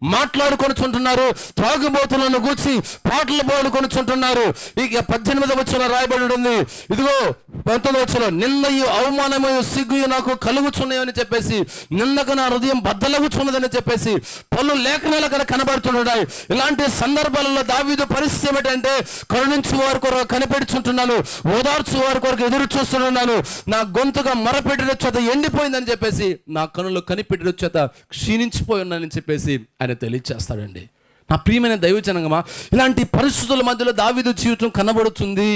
మాట్లాడుకొనుచుంటున్నారు, త్రాగుబోతులను గూర్చి పాటలు పాడుకొనుచుంటున్నారు. ఇక 18వ వచనంలో రాయబడి ఉంది, ఇదిగో 19వ వచనంలో, నిన్నయు అవమానమయు సిగ్గుయు నాకు కలుగుచున్నాయని చెప్పేసి, నిన్నకు నా హృదయం బద్దలగుచున్నదని చెప్పేసి పలు లేఖనాలు అక్కడ కనబడుతున్నాయి. ఇలాంటి సందర్భాలలో దావీదు పరిస్థితి ఏమిటంటే, కరుణించు వారి కొరకు కనిపెడుచుంటున్నాను, ఓదార్చు వారి కొరకు ఎదురు చూస్తున్నాను, నా గొంతుగా మొరపెట్టిన చేత ఎండిపోయిందని చెప్పేసి, నా కనులు కనిపెట్టిన చేత క్షీణించిపోయి ఉన్నానని చెప్పేసి ఆయన తెలియచేస్తాడండి. నా ప్రియమైన దైవజనంగమా, ఇలాంటి పరిస్థితుల మధ్యలో దావీదు జీవితం కనబడుతుంది.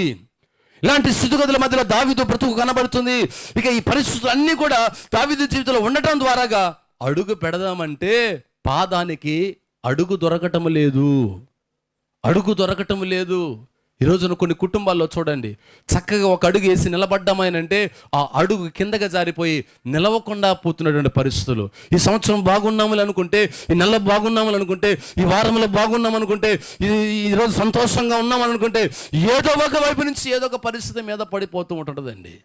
ఇలాంటి స్థితిగతుల మధ్యలో దావీదు బ్రతుకు కనబడుతుంది. ఇక ఈ పరిస్థితులు అన్నీ కూడా దావీదు జీవితంలో ఉండటం ద్వారాగా అడుగు పెడదామంటే పాదానికి అడుగు దొరకటం లేదు. ఈ రోజున కొన్ని కుటుంబాల్లో చూడండి, చక్కగా ఒక అడుగు వేసి నిలబడ్డామనంటే ఆ అడుగు కిందగా జారిపోయి నిలవకుండా పోతున్నటువంటి పరిస్థితులు. ఈ సంవత్సరం బాగున్నామని అనుకుంటే, ఈ నెల బాగున్నామని అనుకుంటే, ఈ వారంలో బాగున్నాం అనుకుంటే, ఈరోజు సంతోషంగా ఉన్నామని అనుకుంటే, ఏదో ఒక వైపు నుంచి ఏదో ఒక పరిస్థితి మీద పడిపోతూ ఉంటుందండి.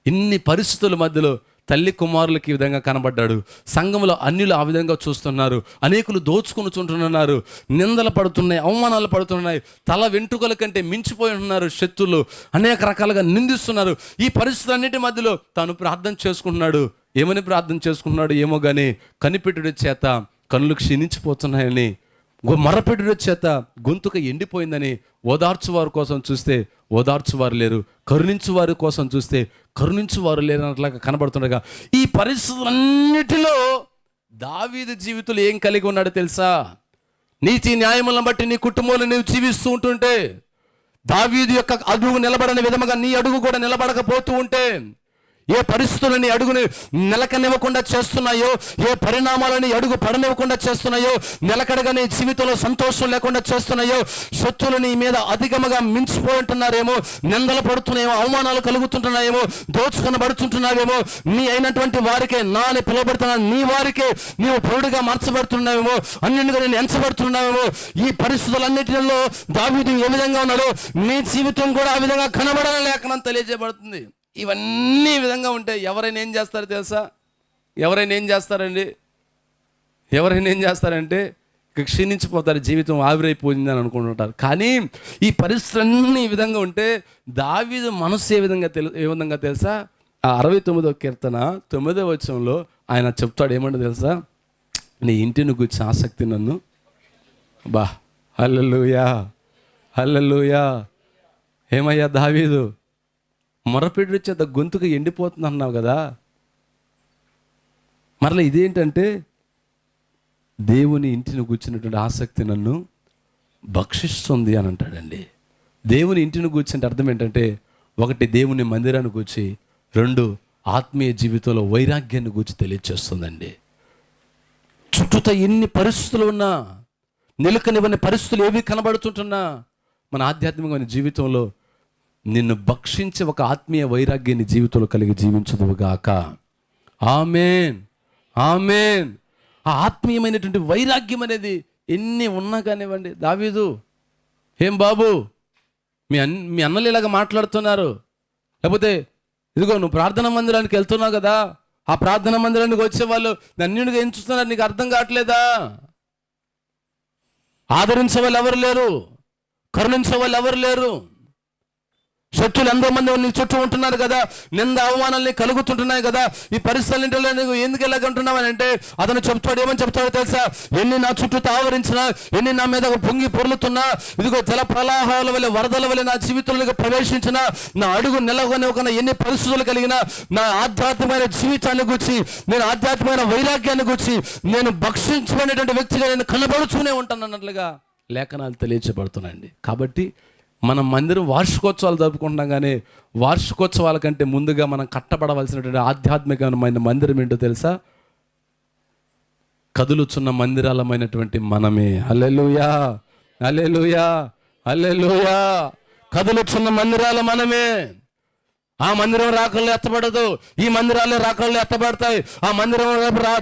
ఇన్ని పరిస్థితుల మధ్యలో తల్లి కుమారులకి ఈ విధంగా కనబడ్డాడు. సంఘంలో అన్యులు ఆ విధంగా చూస్తున్నారు. అనేకులు దోచుకుని చుంటున్నారు, నిందలు పడుతున్నాయి, అవమానాలు పడుతున్నాయి, తల వెంట్రుకల కంటే మించిపోయి ఉన్నారు శత్రులు, అనేక రకాలుగా నిందిస్తున్నారు. ఈ పరిస్థితులన్నిటి మధ్యలో తాను ప్రార్థన చేసుకుంటున్నాడు. ఏమని ప్రార్థన చేసుకుంటున్నాడు ఏమో కానీ, కనిపెట్టుడి చేత కళ్ళు క్షీణించిపోతున్నాయని, మరపెట్టుడి చేత గొంతుక ఎండిపోయిందని, ఓదార్చువారి కోసం చూస్తే ఓదార్చువారు లేరు, కరుణించువారి కోసం చూస్తే కరుణించువారు లేరు అన్నట్లాగా కనబడుతుండగా, ఈ పరిస్థితులన్నిటిలో దావీదు జీవితంలో ఏం కలిగి ఉన్నాడో తెలుసా? నీతి న్యాయములను బట్టి నీ కుటుంబంలో నీవు జీవిస్తూ ఉంటుంటే, దావీదు యొక్క అడుగు నిలబడని విధముగా నీ అడుగు కూడా నిలబడకపోతూ ఉంటే, ఏ పరిస్థితులని అడుగుని నిలకనివ్వకుండా చేస్తున్నాయో, ఏ పరిణామాలని అడుగు పడనివ్వకుండా చేస్తున్నాయో, నిలకడగా నీ జీవితంలో సంతోషం లేకుండా చేస్తున్నాయో, శత్రువులు నీ మీద అధికముగా మించిపోయి ఉంటున్నారేమో, నిందలు పడుతున్నాయేమో, అవమానాలు కలుగుతుంటున్నాయేమో, దోచుకొనబడుతుంటున్నావేమో, నీ అయినటువంటి వారికే నా అని పిలువబడుతున్నా నీ వారికే నీవు పౌరుడిగా మార్చబడుతున్నావేమో, అన్నింటిగా నేను ఎంచబడుతున్నావేమో. ఈ పరిస్థితులన్నిటిలో దావీదు ఏ విధంగా ఉన్నాడో నీ జీవితం కూడా ఆ విధంగా కనబడాలని లేఖనం తెలియజేయబడుతుంది. ఇవన్నీ ఈ విధంగా ఉంటే ఎవరైనా ఏం చేస్తారో తెలుసా? ఎవరైనా ఏం చేస్తారంటే ఇక క్షీణించిపోతారు, జీవితం ఆవిరైపోయింది అని అనుకుంటుంటారు. కానీ ఈ పరిస్థితులన్నీ ఈ విధంగా ఉంటే దావీదు మనసు ఏ విధంగా తెలుసా? ఆ 69వ కీర్తన 9వ వచనంలో ఆయన చెప్తాడు, ఏమంటే తెలుసా? నీ ఇంటిని గురించి ఆసక్తి నన్ను హల్లెలూయా. ఏమయ్యా దావీదు, మొరపెట్టు చేత గొంతుకు ఎండిపోతుంది అన్నావు కదా, మరలా ఇదేంటంటే దేవుని ఇంటిని కూర్చున్నటువంటి ఆసక్తి నన్ను భక్షిస్తుంది అని అంటాడండి. దేవుని ఇంటిని కూర్చుంటే అర్థం ఏంటంటే, ఒకటి దేవుని మందిరాన్ని కూర్చి, 2 ఆత్మీయ జీవితంలో వైరాగ్యాన్ని కూర్చి తెలియచేస్తుందండి. చుట్టూతో ఎన్ని పరిస్థితులు ఉన్నా, నిలకనివ్వని పరిస్థితులు ఏవి కనబడుతుంటున్నా, మన ఆధ్యాత్మికమైన జీవితంలో నిన్ను భక్షించే ఒక ఆత్మీయ వైరాగ్యాన్ని జీవితంలో కలిగి జీవించదువుగాక. ఆమేన్. ఆ ఆత్మీయమైనటువంటి వైరాగ్యం అనేది ఎన్ని ఉన్నా కానివ్వండి. దావీదు, ఏం బాబు మీ అన్నలు ఇలాగ మాట్లాడుతున్నారు, లేకపోతే ఇదిగో నువ్వు ప్రార్థనా మందిరానికి వెళ్తున్నావు కదా, ఆ ప్రార్థనా మందిరానికి వచ్చే వాళ్ళు అన్యుడిగా ఏం చూస్తున్నారు, నీకు అర్థం కావట్లేదా? ఆదరించే వాళ్ళు ఎవరు లేరు, కరుణించే వాళ్ళు ఎవరు లేరు. శత్రులు ఎంతో మంది నీ చుట్టూ ఉంటున్నారు కదా, నింద అవమానాలు కలుగుతుంటున్నాయి కదా. ఈ పరిస్థితులు నువ్వు ఎందుకు ఎలాగంటున్నావు అని అంటే, అతను ఏమని చెప్తాడో తెలుసా? ఎన్ని నా చుట్టూ ఆవరించినా, ఎన్ని నా మీద పొంగి పొర్లుతున్నా, ఇదిగో జల ప్రవాహాల వల్ల, వరదల వల్ల నా జీవితంలోకి ప్రవేశించిన, నా అడుగు నిలవనివ్వకుండా ఎన్ని పరిస్థితులు కలిగినా, నా ఆధ్యాత్మికమైన జీవితాన్ని గురించి, నేను ఆధ్యాత్మికమైన వైరాగ్యాన్ని గురించి నేను భక్షించబడినటువంటి వ్యక్తిగా నేను కనబడుతూనే ఉంటాను అన్నట్లుగా లేఖనాలు తెలియచేయబడుతున్నాయండి. కాబట్టి మనం మందిరం వార్షికోత్సవాలు జరుపుకుంటున్నాం, కానీ వార్షికోత్సవాల కంటే ముందుగా మనం కట్టబడవలసినటువంటి ఆధ్యాత్మికమైన మందిరం ఏంటో తెలుసా? కదులుచున్న మందిరాలమైనటువంటి మనమే. హల్లెలూయా, హల్లెలూయా, హల్లెలూయా. కదులుచున్న మందిరాల మనమే. ఆ మందిరం రాకల్లో ఎత్తబడదు, ఈ మందిరాలే రాకల్లో ఎత్తబడతాయి. ఆ మందిరం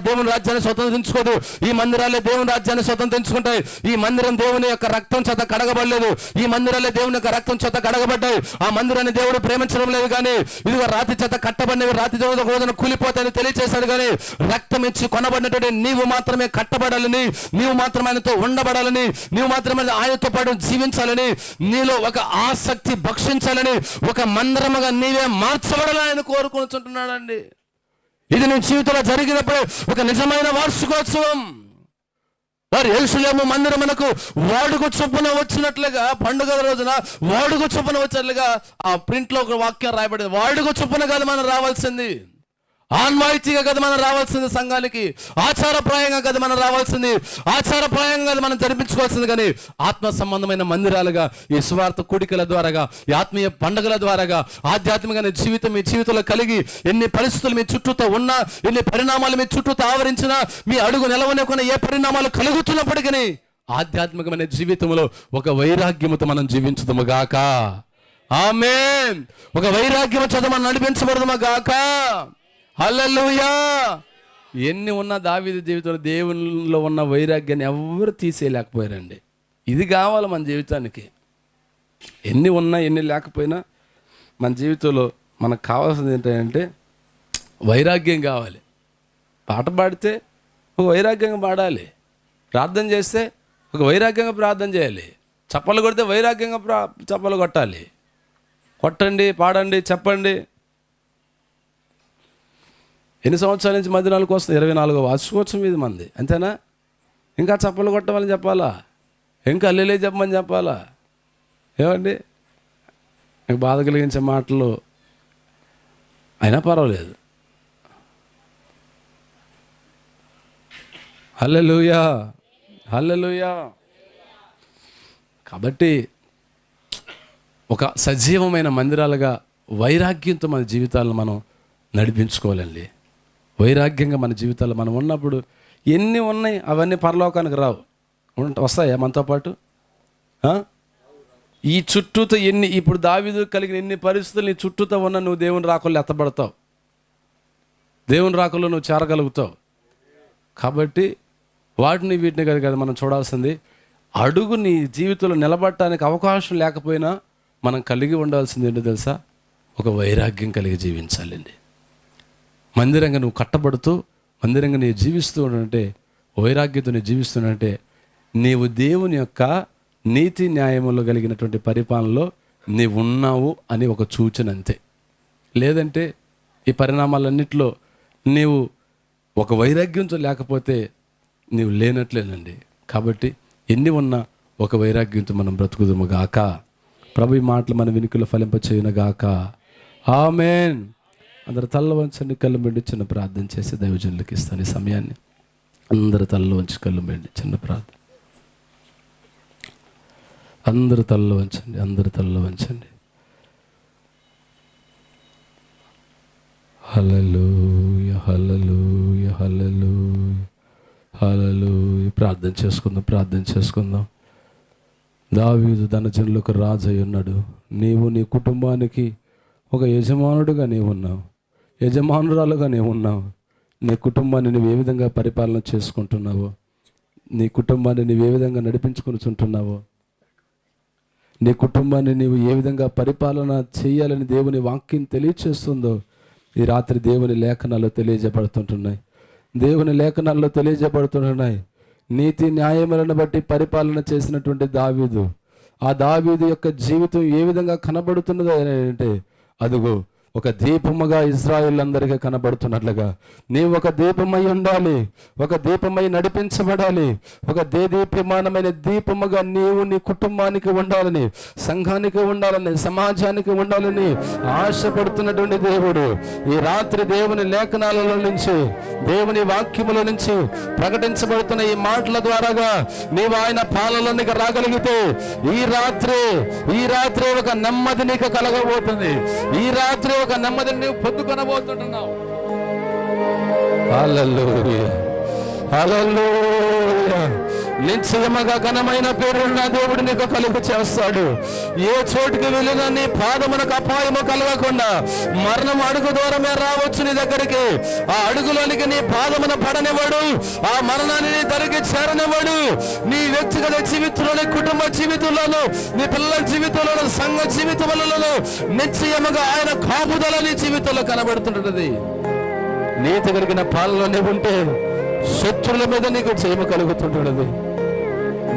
దేవుని రాజ్యాన్ని స్వతంత్రించుకోదు, ఈ మందిరాలే దేవుని రాజ్యాన్ని స్వతంత్రించుకుంటాయి. ఈ మందిరం దేవుని యొక్క రక్తం చేత కడగబడలేదు, ఈ మందిరాలే దేవుని యొక్క రక్తం చేత కడగబడ్డాయి. ఆ మందిరాన్ని దేవుడు ప్రేమించడం లేదు, కానీ ఇదిగో రాతి చేత కట్టబడినవి రాతి రోజున కూలిపోతాయని తెలియచేశాడు. కానీ రక్తం ఇచ్చి కొనబడినటువంటి నీవు మాత్రమే కట్టబడాలని, నీవు మాత్రమే ఆయనతో ఉండబడాలని, నీవు మాత్రమే ఆయనతో పాటు జీవించాలని, నీలో ఒక ఆసక్తి భక్షించాలని, ఒక మందిరముగా నీవే మార్చబడాలని ఆయన కోరుకుంటున్నాడండి. ఇది నీ జీవితంలో జరిగినప్పుడు ఒక నిజమైన వార్షికోత్సవం. వారు యెరూషలేము మందిరమునకు వాడుక చొప్పున వచ్చినట్లుగా, పండుగ రోజున వాడుక చొప్పున వచ్చినట్లుగా ఆ ప్రింట్లో ఒక వాక్యం రాయబడింది. వాడుక చొప్పున కాదు మనం రావాల్సింది, ఆన్వాయితీగా కదా మనం రావాల్సింది, సంఘానికి ఆచారప్రాయంగా కదా మనం రావాల్సింది, ఆచారప్రాయంగా కదా మనం జరిపించుకోవాల్సింది. కానీ ఆత్మ సంబంధమైన మందిరాలుగా, ఈ సువార్త కూడికల ద్వారాగా, ఈ ఆత్మీయ పండుగల ద్వారాగా, ఆధ్యాత్మికమైన జీవితం మీ జీవితంలో కలిగి, ఎన్ని పరిస్థితులు మీ చుట్టూతో ఉన్నా, ఎన్ని పరిణామాలు మీ చుట్టూతో ఆవరించినా, మీ అడుగు నిలవనివ్వకుండా ఏ పరిణామాలు కలుగుతున్నప్పటికీ ఆధ్యాత్మికమైన జీవితంలో ఒక వైరాగ్యముతో మనం జీవించుదాము గాక. ఆమేన్. ఒక వైరాగ్యము చేత మనం నడిపించబడదుము గాక. హల్లెలూయా. ఎన్ని ఉన్న దావీదు జీవితంలో దేవునిలో ఉన్న వైరాగ్యాన్ని ఎవరు తీసేయలేకపోయారండి. ఇది కావాలి మన జీవితానికి. ఎన్ని ఉన్నా ఎన్ని లేకపోయినా మన జీవితంలో మనకు కావాల్సింది ఏంటంటే వైరాగ్యం కావాలి. పాట పాడితే ఒక వైరాగ్యంగా పాడాలి, ప్రార్థన చేస్తే ఒక వైరాగ్యంగా ప్రార్థన చేయాలి, చప్పలు కొడితే వైరాగ్యంగా చప్పలు కొట్టాలి. కొట్టండి, పాడండి, చెప్పండి. ఎన్ని సంవత్సరాల నుంచి మందిరాలకు వస్తుంది? 24వ వార్షికోత్సవం ఇది మంది, అంతేనా? ఇంకా చప్పలు కొట్టమని చెప్పాలా? ఇంకా అల్లెలే చెప్పమని చెప్పాలా? ఏమండి, నాకు బాధ కలిగించే మాటలు అయినా పర్వాలేదు. హల్లెలూయా, హల్లెలూయా. కాబట్టి ఒక సజీవమైన మందిరాలుగా వైరాగ్యంతో మన జీవితాలను మనం నడిపించుకోవాలండి. వైరాగ్యంగా మన జీవితాల్లో మనం ఉన్నప్పుడు ఎన్ని ఉన్నాయి అవన్నీ పరలోకానికి రావు. వస్తాయా మనతో పాటు? ఈ చుట్టూతో ఎన్ని, ఇప్పుడు దావీదు కలిగిన ఎన్ని పరిస్థితులు నీ చుట్టూతో ఉన్నా నువ్వు దేవుని రాకల్లో ఎత్తబడతావు, దేవుని రాకల్లో నువ్వు చేరగలుగుతావు. కాబట్టి వీటిని కదా మనం చూడాల్సింది. అడుగు నీ జీవితంలో నిలబడటానికి అవకాశం లేకపోయినా మనం కలిగి ఉండాల్సింది ఏంటో తెలుసా? ఒక వైరాగ్యం కలిగి జీవించాలండి. మందిరంగా నువ్వు కట్టబడుతూ, మందిరంగా నీవు జీవిస్తూ ఉంటే, వైరాగ్యంతో నీవు జీవిస్తుంటే, నీవు దేవుని యొక్క నీతి న్యాయములు కలిగినటువంటి పరిపాలనలో నీవు ఉన్నావు అని ఒక సూచన అంతే. లేదంటే ఈ పరిణామాలన్నింటిలో నీవు ఒక వైరాగ్యంతో లేకపోతే నీవు లేనట్లేనండి. కాబట్టి ఎన్ని ఉన్నా ఒక వైరాగ్యంతో మనం బ్రతుకుదుము గాక. ప్రభు ఈ మాటలు మన వినికిలో ఫలింపచేయును గాక. ఆమేన్. అందరు తల్ల వంచండి, కళ్ళు మెండి చిన్న ప్రార్థన చేసి దైవజనులకు ఇస్తాను ఈ సమయాన్ని. అందరు తల్ల వంచి కళ్ళు మెండి చిన్న ప్రార్థన. అందరు తల్ల వంచండి, అందరు తల్ల వంచండి. హల్లెలూయా, హల్లెలూయా, హల్లెలూయా, హల్లెలూయా. ప్రార్థన చేసుకుందాం, ప్రార్థన చేసుకుందాం. దావీదు తన జనులకు రాజు అయి ఉన్నాడు. నీవు నీ కుటుంబానికి ఒక యజమానుడుగా నీవు ఉన్నావు, యజమానురాలుగా నీవు ఉన్నావు. నీ కుటుంబాన్ని నువ్వు ఏ విధంగా పరిపాలన చేసుకుంటున్నావో, నీ కుటుంబాన్ని నువ్వు ఏ విధంగా నడిపించుకుంటున్నావో, నీ కుటుంబాన్ని నీవు ఏ విధంగా పరిపాలన చేయాలని దేవుని వాక్యం తెలియచేస్తుందో ఈ రాత్రి దేవుని లేఖనాల్లో తెలియజేయబడుతుంటున్నాయి. దేవుని లేఖనాల్లో తెలియజేయబడుతుంటున్నాయి. నీతి న్యాయములను బట్టి పరిపాలన చేసినటువంటి దావీదు, ఆ దావీదు యొక్క జీవితం ఏ విధంగా కనబడుతున్నదో అంటే, అదుగో ఒక దీపముగా ఇజ్రాయేల్ అందరికీ కనబడుతున్నట్లుగా నీవు ఒక దీపమై ఉండాలి, ఒక దీపమై నడిపించబడాలి, ఒక దేదీప్యమానమైన దీపముగా నీవు నీ కుటుంబానికి ఉండాలని, సంఘానికి ఉండాలని, సమాజానికి ఉండాలని ఆశపడుతున్నటువంటి దేవుడు ఈ రాత్రి దేవుని లేఖనాలలో నుంచి, దేవుని వాక్యముల నుంచి ప్రకటించబడుతున్న ఈ మాటల ద్వారాగా నీవు ఆయన పాలనలోనికి రాగలిగితే ఈ రాత్రి ఒక నెమ్మది నీకు కలగబోతుంది. ఈ రాత్రి ఒక నెమ్మదిని నువ్వు పొందుకొనబోతుంటున్నావు. హల్లెలూయా, హల్లెలూయా. నిశ్చయముగా ఘనమైన పేరున్న దేవుడు నీకు కలుగు చేస్తాడు. ఏ చోటుకి వెళ్ళినా నీ పాదమునకు అపాయము కలగకుండా మరణం అడుగు దూరమే రావచ్చు నీ దగ్గరికి. ఆ అడుగులోనికి నీ పాదమున పడనివ్వడు, ఆ మరణాన్ని నీ దగ్గరికి చేరనివ్వడు. నీ వ్యక్తిగత జీవితంలో, కుటుంబ జీవితంలోను, నీ పిల్లల జీవితంలో, సంఘ జీవితంలో నిశ్చయముగా ఆయన కాపుదల నీ జీవితంలో కనబడుతుంటది. నీతి కలిగిన పాలనలోనే ఉంటే శత్రుల మీద నీకు జయము కలుగుతుంటున్నది.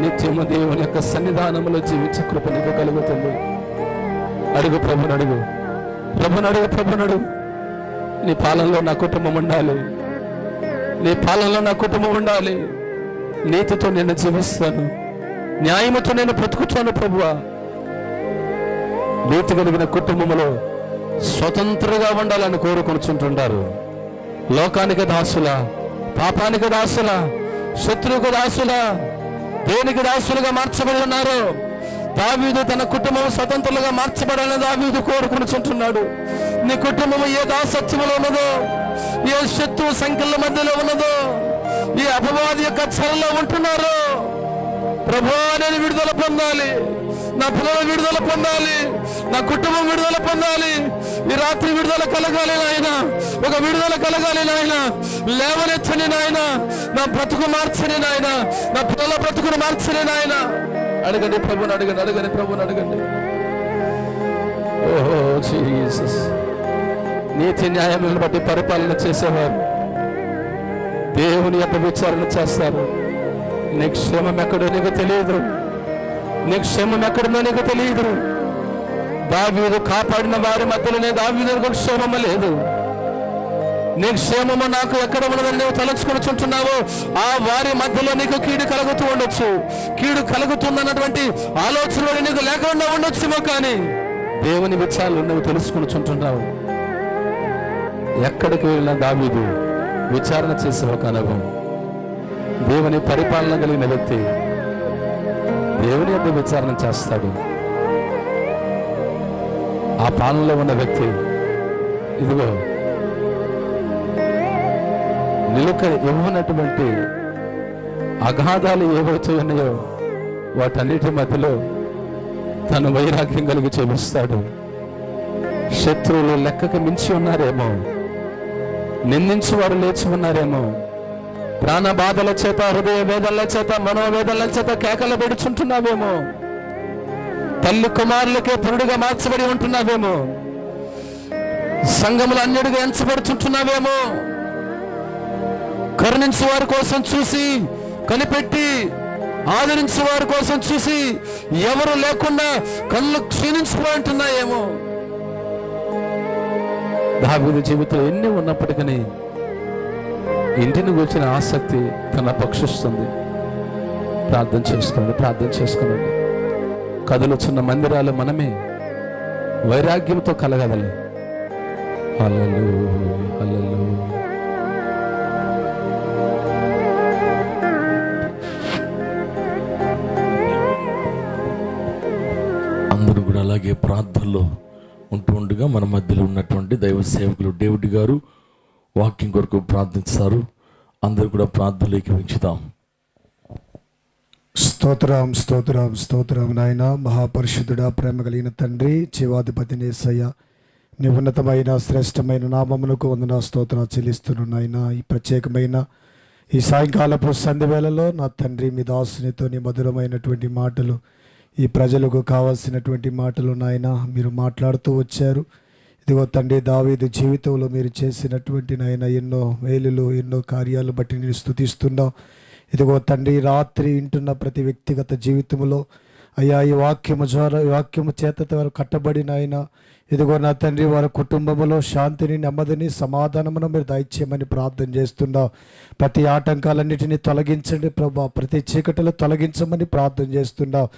నిత్యము దేవుని యొక్క సన్నిధానంలో జీవించే కృప నీకు కలుగుతుంది. అడుగు ప్రభుని, అడుగు ప్రభుని, అడుగు ప్రభుని, అడుగు. నీ పాలనలో నా కుటుంబం ఉండాలి, నీ పాలనలో నా కుటుంబం ఉండాలి. నీతితో నేను జీవిస్తాను, న్యాయముతో నేను బ్రతుకుతాను ప్రభువా. నీతి కలిగిన కుటుంబంలో స్వతంత్రంగా ఉండాలని కోరుకొనుచుంటుంటారు. లోకానికి దాసుల, పాపానికి దాసుల, శత్రువుకు దాసుల, దేనికి దాసులుగా మార్చబడి ఉన్నారు. దావీదు తన కుటుంబం స్వతంత్రులుగా మార్చబడాలని దావీదు కోరుకొనుచుంటున్నాడు. నీ కుటుంబం ఏ దాసత్వంలో ఉన్నదో, ఏ శత్రువు సంఖ్యల మధ్యలో ఉన్నదో, ఈ అపవాది యొక్క చెరలో ఉంటున్నారో, ప్రభువా నేను విడుదల పొందాలి, నా పిల్లల విడుదల పొందాలి, నా కుటుంబం విడుదల పొందాలి. ఈ రాత్రి విడుదల కలగాలి నాయన, ఒక విడుదల కలగాలి నాయన. లేవనెచ్చని నాయన, నా బ్రతుకు మార్చని నాయన, నా పిల్లల బ్రతుకును మార్చని నాయన. అడగండి ప్రభుని, అడగండి, అడగండి ప్రభుని, అడగండి. ఓహో జీసస్. నీతి న్యాయములను బట్టి పరిపాలన చేసేవారు దేవుని యొక్క విచారణ చేస్తారు. నీ క్షేమం ఎక్కడో నీకు తెలియదు, నీ క్షేమం ఎక్కడుందో నీకు తెలియదు. దావీదు కాపాడిన వారి మధ్యలోనే దావీదుకు క్షేమము లేదు. నీ క్షేమము నాకు ఎక్కడ ఉన్నదని నువ్వు తలుచుకొనుచుంటున్నావో ఆ వారి మధ్యలో నీకు కీడు కలుగుతూ ఉండొచ్చు. కీడు కలుగుతుందన్నటువంటి ఆలోచన నీకు లేకుండా ఉండొచ్చేమో, కానీ దేవుని విచారాలు నువ్వు తెలుసుకొనుచుంటున్నావు. ఎక్కడికి వెళ్ళినా దావీదు విచారణ చేసే ఒక అనుభవం. దేవుని పరిపాలన కలిగిన వ్యక్తి దేవుని యొక్క విచారణ చేస్తాడు. ఆ పాలనలో ఉన్న వ్యక్తి ఇదిగో నిలుక ఇవ్వనటువంటి అగాధాలు ఏవైతే ఉన్నాయో వాటన్నిటి మధ్యలో తను వైరాగ్యం కలిగి చూపిస్తాడు. శత్రువులు లెక్కకు మించి ఉన్నారేమో, నిందించువారు లేచి ఉన్నారేమో, ప్రాణ బాధల చేత, హృదయ వేదనల చేత, మనోవేదనల చేత కేకలు పెడుచుంటున్నావేమో, తల్లి కుమారులకే పురుడుగా మార్చబడి ఉంటున్నావేమో, సంఘములు అన్యుడిగా ఎంచబడుచుంటున్నావేమో, కరుణించు వారి కోసం చూసి కనిపెట్టి ఆదరించే వారి కోసం చూసి ఎవరు లేకుండా కళ్ళు క్షీణించిపోయింటున్నాయేమో. దావీదు జీవితంలో ఎన్ని ఉన్నప్పటికీ ఇంటిని కూర్చిన ఆసక్తి తన పక్షిస్తుంది. ప్రార్థన చేసుకోండి, ప్రార్థన చేసుకోండి. కదులుచున్న మందిరాలు మనమే వైరాగ్యంతో కలగదలే. హల్లెలూయా, హల్లెలూయా. అందరూ కూడా అలాగే ప్రార్థనలో ఉంటుండగా మన మధ్యలో ఉన్నటువంటి దైవ సేవకులు డేవిడ్ గారు వాక్యం కొరకు ప్రార్థిస్తారు. అందరూ కూడా ప్రార్థనలోకి ఉంచుదాం. స్తోత్రం, స్తోత్రం, స్తోత్రం నాయన. మహాపరిశుద్ధుడా, ప్రేమ కలిగిన తండ్రి, జీవాధిపతి యేసయ్య, నీ ఉన్నతమైన శ్రేష్టమైన నామమునకు వందన స్తోత్రాలు చెల్లిస్తున్నాను నాయన. ఈ ప్రత్యేకమైన ఈ సాయంకాలపు సంధి వేళలో నా తండ్రి మీ దాసునితో నీ మధురమైనటువంటి మాటలు, ఈ ప్రజలకు కావాల్సినటువంటి మాటలు నాయన మీరు మాట్లాడుతూ వచ్చారు. ఇదిగో తండ్రి, దావీదు జీవితంలో మీరు చేసినటువంటి నాయన ఎన్నో మేలులు, ఎన్నో కార్యాలు బట్టి నేను స్తుతిస్తున్నాం. ఇదిగో తండ్రి, రాత్రి వింటున్న ప్రతి వ్యక్తిగత జీవితంలో అయ్యా ఈ వాక్యము ద్వారా, ఈ వాక్యము చేత కట్టబడిన ఆయన ఇదిగో నా తండ్రి, వారి కుటుంబంలో శాంతిని, నెమ్మదిని, సమాధానమును మీరు దయచేయమని ప్రార్థన చేస్తున్నావు. ప్రతి ఆటంకాలన్నిటినీ తొలగించండి ప్రభా, ప్రతి చీకటిలో తొలగించమని ప్రార్థన చేస్తున్నావు.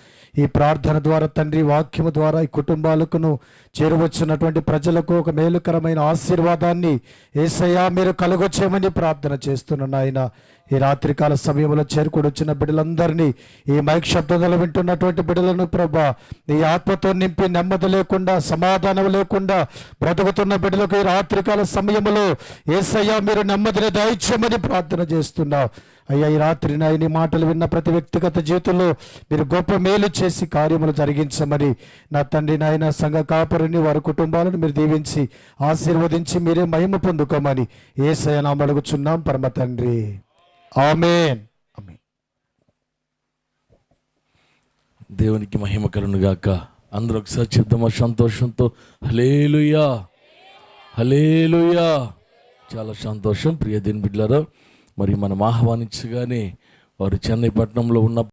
ఈ ప్రార్థన ద్వారా తండ్రి, వాక్యము ద్వారా ఈ కుటుంబాలకు చేరువచ్చున్నటువంటి ప్రజలకు ఒక మేలుకరమైన ఆశీర్వాదాన్ని యేసయ్యా మీరు కలుగొచ్చేయమని ప్రార్థన చేస్తున్నాను నాయన. ఈ రాత్రికాల సమయంలో చేరుకుని వచ్చిన బిడ్డలందరినీ, ఈ మైక్ శబ్దాలు వింటున్నటువంటి బిడ్డలను ప్రభా నీ ఆత్మతో నింపి, నెమ్మది లేకుండా, సమాధానం లేకుండా బ్రతుకుతున్న బిడ్డలకు ఈ రాత్రికాల సమయంలో యేసయ్యా మీరు నెమ్మదిని దయచేయమని ప్రార్థన చేస్తున్నావు. అయ్యా, ఈ రాత్రి నాయన మాటలు విన్న ప్రతి వ్యక్తిగత జీవితంలో మీరు గొప్ప మేలు చేసి కార్యములు జరిగించమని నా తండ్రి నాయన, సంఘ కాపరిని, వారి కుటుంబాలను మీరు దీవించి ఆశీర్వదించి మీరే మహిమ పొందుకోమని యేసయ్య నామమున అడుగుచున్నాం పరమ తండ్రి. ఆమేన్. ఆమేన్. దేవునికి మహిమ కలుగును గాక. అందరూ ఒకసారి చెప్దామా సంతోషంతో? హల్లెలూయా, హల్లెలూయా. చాలా సంతోషం ప్రియ దేవుని బిడ్డలారా. మరి మనం ఆహ్వానించగానే వారు చెన్నై పట్టణంలో ఉన్న